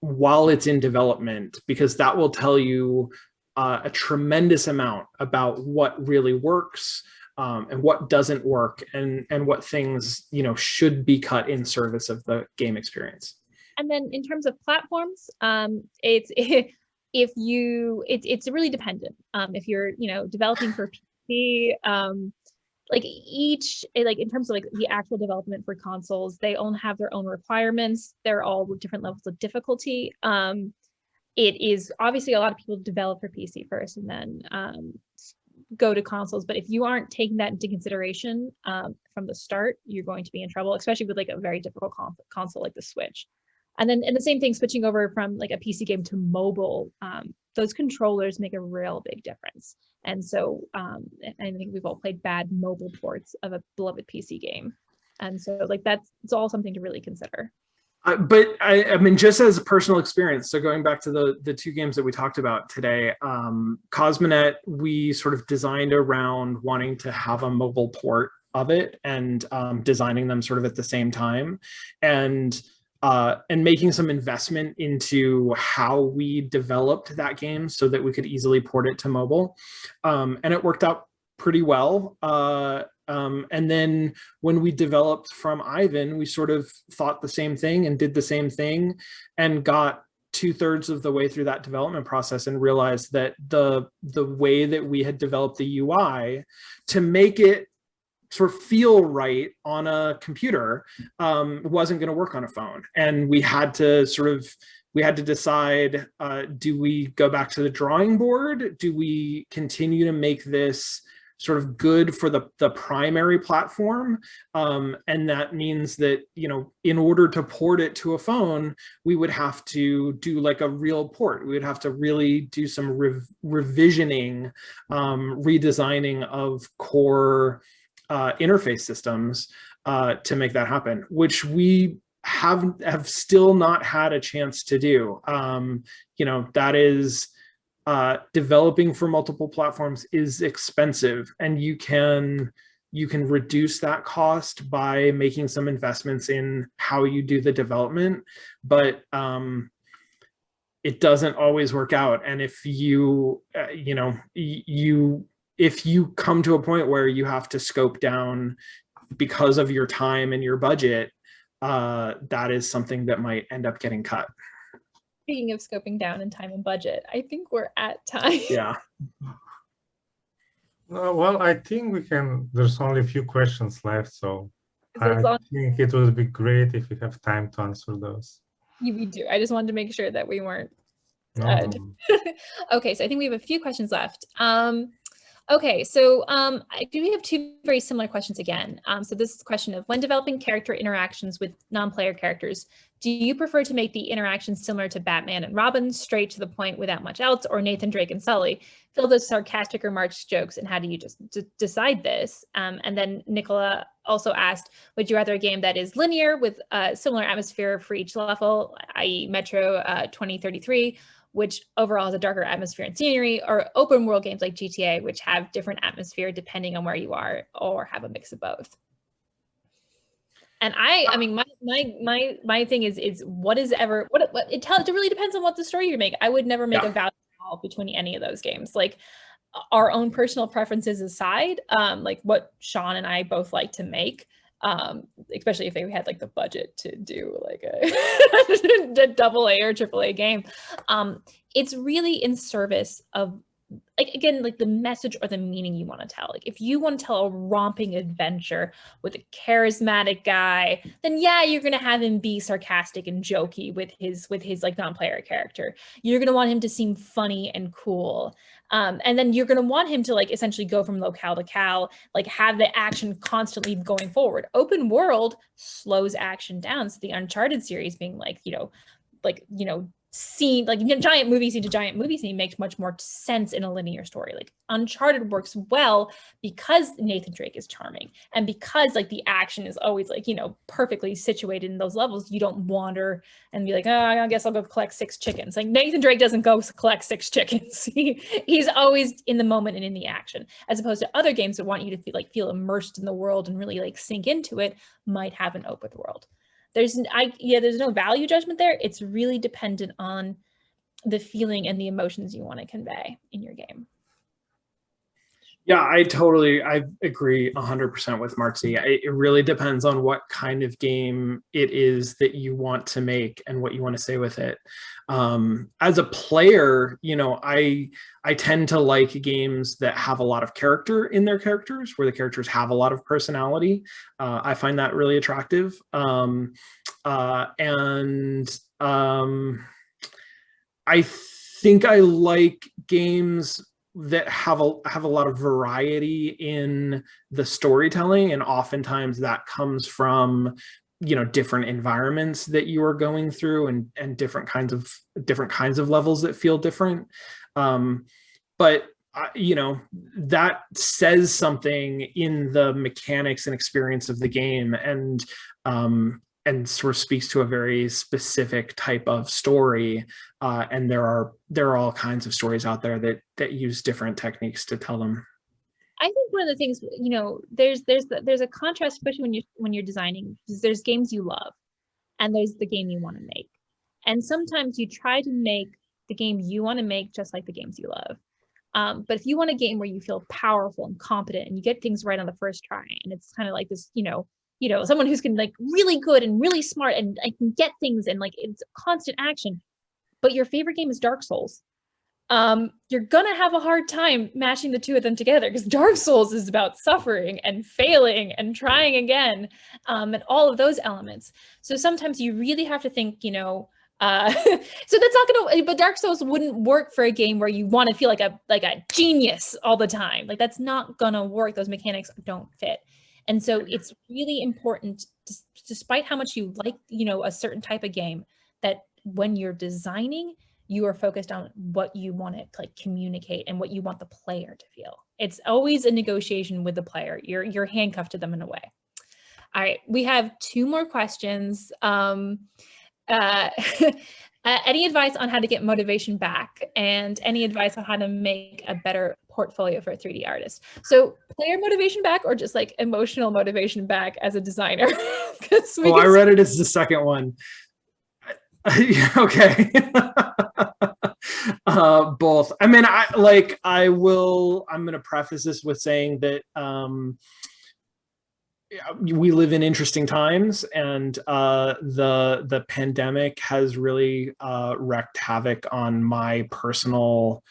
while it's in development, because that will tell you a tremendous amount about what really works and what doesn't work, and what things, you know, should be cut in service of the game experience. And then in terms of platforms, it's really dependent. If you're, you know, developing for PC, like in terms of like the actual development for consoles, they all have their own requirements. They're all with different levels of difficulty. It is obviously, a lot of people develop for PC first and then go to consoles. But if you aren't taking that into consideration from the start, you're going to be in trouble, especially with like a very difficult console like the Switch. And the same thing, switching over from like a PC game to mobile, those controllers make a real big difference. And so I think we've all played bad mobile ports of a beloved PC game. And so like it's all something to really consider. But I mean, just as a personal experience, so going back to the two games that we talked about today, Cosmonette, we sort of designed around wanting to have a mobile port of it, and designing them sort of at the same time, and making some investment into how we developed that game so that we could easily port it to mobile. And it worked out pretty well. And then when we developed from Ivan, we sort of thought the same thing and did the same thing, and got 2/3 of the way through that development process and realized that the way that we had developed the UI to make it sort of feel right on a computer wasn't going to work on a phone. And we had to decide, do we go back to the drawing board? Do we continue to make this sort of good for the primary platform? And that means that, you know, in order to port it to a phone, we would have to do like a real port. We would have to really do some revisioning, redesigning of core interface systems to make that happen, which we have still not had a chance to do. You know, that is, developing for multiple platforms is expensive, and you can reduce that cost by making some investments in how you do the development, but it doesn't always work out. And if if you come to a point where you have to scope down because of your time and your budget, that is something that might end up getting cut. Speaking of scoping down in time and budget, I think we're at time. Yeah. Well, I think there's only a few questions left, so I think it would be great if we have time to answer those. We do. I just wanted to make sure that we weren't. Okay, so I think we have a few questions left. Okay, so we have two very similar questions again. So this is a question of, when developing character interactions with non-player characters, Do you prefer to make the interactions similar to Batman and Robin, straight to the point without much else, or Nathan Drake and Sully, filled with sarcastic remarks, jokes, and how do you just decide this? And then Nicola also asked, would you rather a game that is linear with a similar atmosphere for each level, i.e. Metro 2033, which overall has a darker atmosphere and scenery, or open world games like GTA, which have different atmosphere depending on where you are, or have a mix of both? And I mean, my thing is what is ever what it really depends on what the story you make. I would never make a value call between any of those games. Like our own personal preferences aside, like what Sean and I both like to make, especially if they had like the budget to do like a AA or AAA game, it's really in service of, like, again, like the message or the meaning you want to tell. Like if you want to tell a romping adventure with a charismatic guy, then yeah, you're going to have him be sarcastic and jokey with his like non-player character. You're going to want him to seem funny and cool. And then you're going to want him to like essentially go from locale to cal, like have the action constantly going forward. Open world slows action down. So the Uncharted series being like, scene, like giant movie scene to giant movie scene makes much more sense in a linear story. Like Uncharted works well because Nathan Drake is charming, and because like the action is always like, perfectly situated in those levels. You don't wander and be like, oh, I guess I'll go collect 6 chickens. Like Nathan Drake doesn't go collect 6 chickens. He's always in the moment and in the action, as opposed to other games that want you to feel immersed in the world and really like sink into it, might have an open world. There's no value judgment there. It's really dependent on the feeling and the emotions you want to convey in your game. Yeah, I agree 100% with Marcy. It really depends on what kind of game it is that you want to make and what you want to say with it. As a player, I tend to like games that have a lot of character in their characters, where the characters have a lot of personality. I find that really attractive. I think I like games that have a lot of variety in the storytelling, and oftentimes that comes from different environments that you are going through, and different kinds of levels that feel different. But that says something in the mechanics and experience of the game, and sort of speaks to a very specific type of story. And there are all kinds of stories out there that use different techniques to tell them. I think one of the things, there's a contrast, especially when you're designing, because there's games you love and there's the game you want to make. And sometimes you try to make the game you want to make just like the games you love. But if you want a game where you feel powerful and competent and you get things right on the first try, and it's kind of like this, someone who's like really good and really smart and can get things and like it's constant action, but your favorite game is Dark Souls, you're gonna have a hard time mashing the two of them together, because Dark Souls is about suffering and failing and trying again, and all of those elements. So sometimes you really have to think, so that's not gonna, but Dark Souls wouldn't work for a game where you want to feel like a genius all the time. Like that's not gonna work. Those mechanics don't fit. And so it's really important, despite how much you like, a certain type of game, that when you're designing, you are focused on what you want to like communicate and what you want the player to feel. It's always a negotiation with the player. You're handcuffed to them in a way. All right, we have 2 more questions. Any advice on how to get motivation back, and any advice on how to make a better portfolio for a 3D artist? So player motivation back, or just like emotional motivation back as a designer? I read it as the second one. Okay. Both. I mean, I'm going to preface this with saying that we live in interesting times, and the pandemic has really wreaked havoc on my personal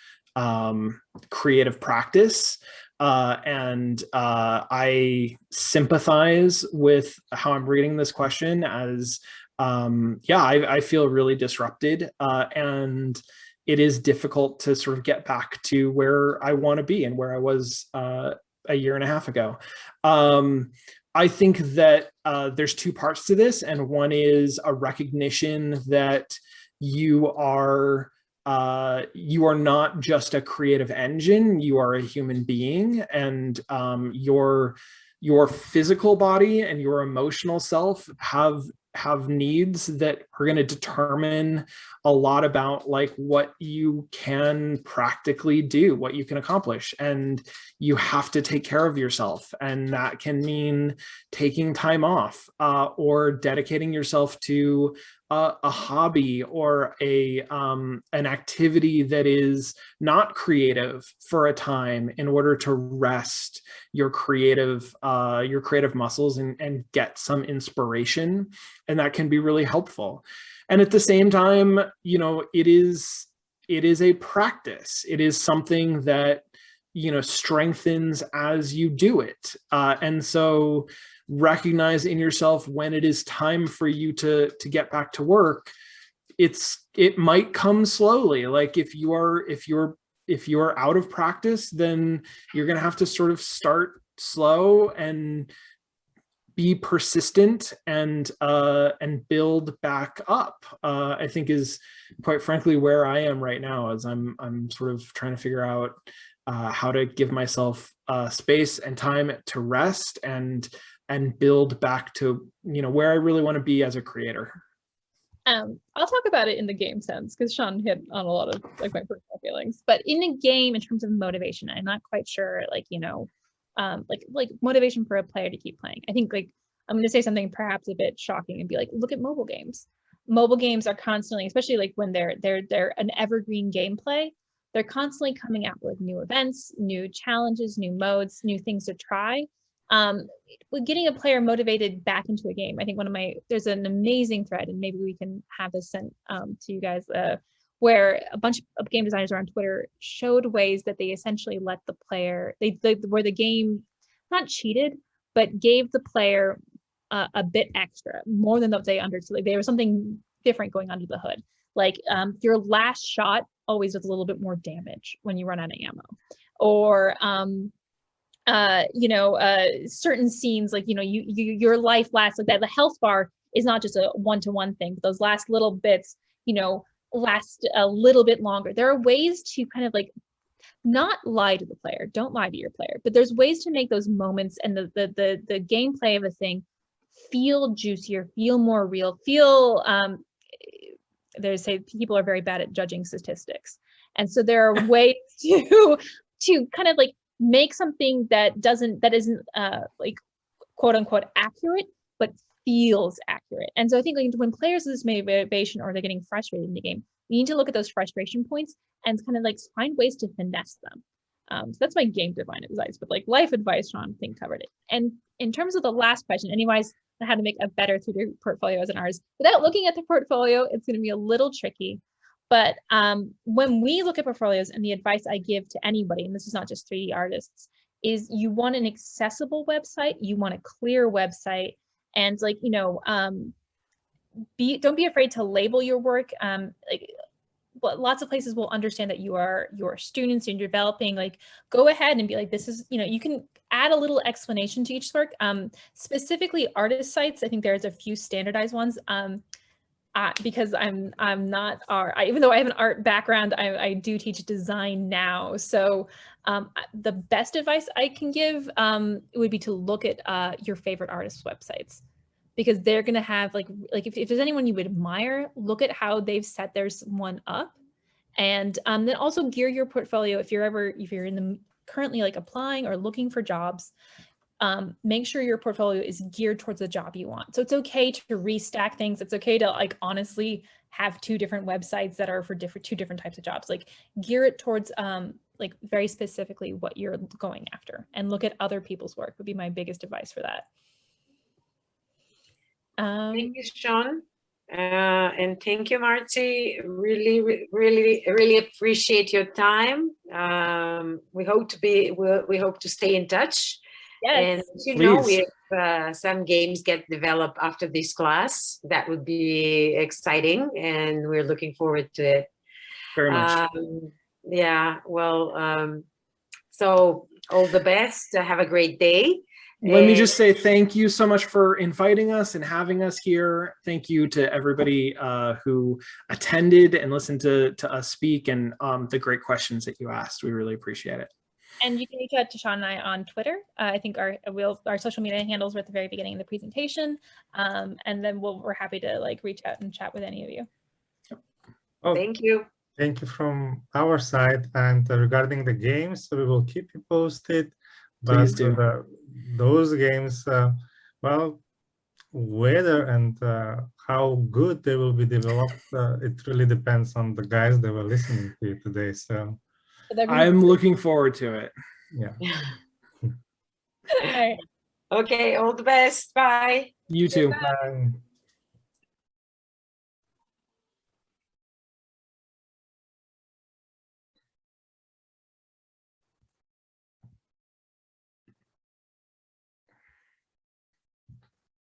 creative practice. And I sympathize with how I'm reading this question, as I feel really disrupted, and it is difficult to sort of get back to where I want to be and where I was a year and a half ago. I think that there's two parts to this, and one is a recognition that you are not just a creative engine, you are a human being, and your physical body and your emotional self have needs that are going to determine a lot about like what you can practically do, what you can accomplish. And you have to take care of yourself. And that can mean taking time off or dedicating yourself to a hobby or an activity that is not creative for a time in order to rest your creative muscles and get some inspiration. And that can be really helpful. And at the same time, you know, it is a practice. It is something that, you know, strengthens as you do it. And so recognize in yourself when it is time for you to get back to work. It might come slowly. Like if you're out of practice, then you're going to have to sort of start slow and be persistent and build back up. I think is quite frankly where I am right now, as I'm sort of trying to figure out how to give myself space and time to rest and build back to, you know, where I really want to be as a creator. I'll talk about it in the game sense because Sean hit on a lot of like my personal feelings. But in a game, in terms of motivation, I'm not quite sure, like, you know, like motivation for a player to keep playing. I think like I'm going to say something perhaps a bit shocking and be like, look at mobile games. Mobile games are constantly, especially like when they're an evergreen gameplay, they're constantly coming out with new events, new challenges, new modes, new things to try. Getting a player motivated back into a game. I think there's an amazing thread, and maybe we can have this sent to you guys, where a bunch of game designers on Twitter showed ways that they essentially let the player, where the game not cheated, but gave the player a bit extra, more than what they understood. Like there was something different going under the hood. Like your last shot always does a little bit more damage when you run out of ammo, or you know, certain scenes, like, you know, your life lasts like that. The health bar is not just a one-to-one thing, but those last little bits, you know, last a little bit longer. There are ways to kind of like not lie to the player. Don't lie to your player, but there's ways to make those moments and the gameplay of a thing feel juicier, feel more real, feel they say people are very bad at judging statistics, and so there are ways to kind of like make something that isn't like quote unquote accurate, but feels accurate. And so I think like when players lose motivation or they're getting frustrated in the game, you need to look at those frustration points and kind of like find ways to finesse them. So that's my game design advice, but like life advice, Sean, I think covered it. And in terms of the last question, anyways, on how to make a better 3D portfolio as an artist, without looking at the portfolio, it's going to be a little tricky. But when we look at portfolios, and the advice I give to anybody, and this is not just 3D artists, is you want an accessible website, you want a clear website, and like, you know, don't be afraid to label your work. Like, lots of places will understand that you are students and you're developing. Like, go ahead and be like, this is, you know, you can add a little explanation to each work. Specifically artist sites, I think there's a few standardized ones. Because I'm not art, even though I have an art background, I do teach design now. So the best advice I can give would be to look at your favorite artists' websites, because they're gonna have like if there's anyone you would admire, look at how they've set theirs one up, and then also gear your portfolio if you're in the currently like applying or looking for jobs. Make sure your portfolio is geared towards the job you want. So it's okay to restack things. It's okay to like honestly have two different websites that are for two different types of jobs. Like gear it towards like very specifically what you're going after, and look at other people's work would be my biggest advice for that. Thank you, Sean. And thank you, Marty. Really appreciate your time. We hope to stay in touch. Yes, and as you know, if some games get developed after this class, that would be exciting, and we're looking forward to it. Very much. Yeah, well, so all the best. Have a great day. Let me just say thank you so much for inviting us and having us here. Thank you to everybody who attended and listened to us speak, and the great questions that you asked. We really appreciate it. And you can reach out to Sean and I on Twitter. I think our social media handles were at the very beginning of the presentation. And then we're happy to like reach out and chat with any of you. Oh, Thank you. thank you from our side. And regarding the games, we will keep you posted. Please But do. those games, well, whether and how good they will be developed, it really depends on the guys that were listening to you today. So I'm looking forward to it. yeah. All right. Okay, all the best. Bye. You too. Bye.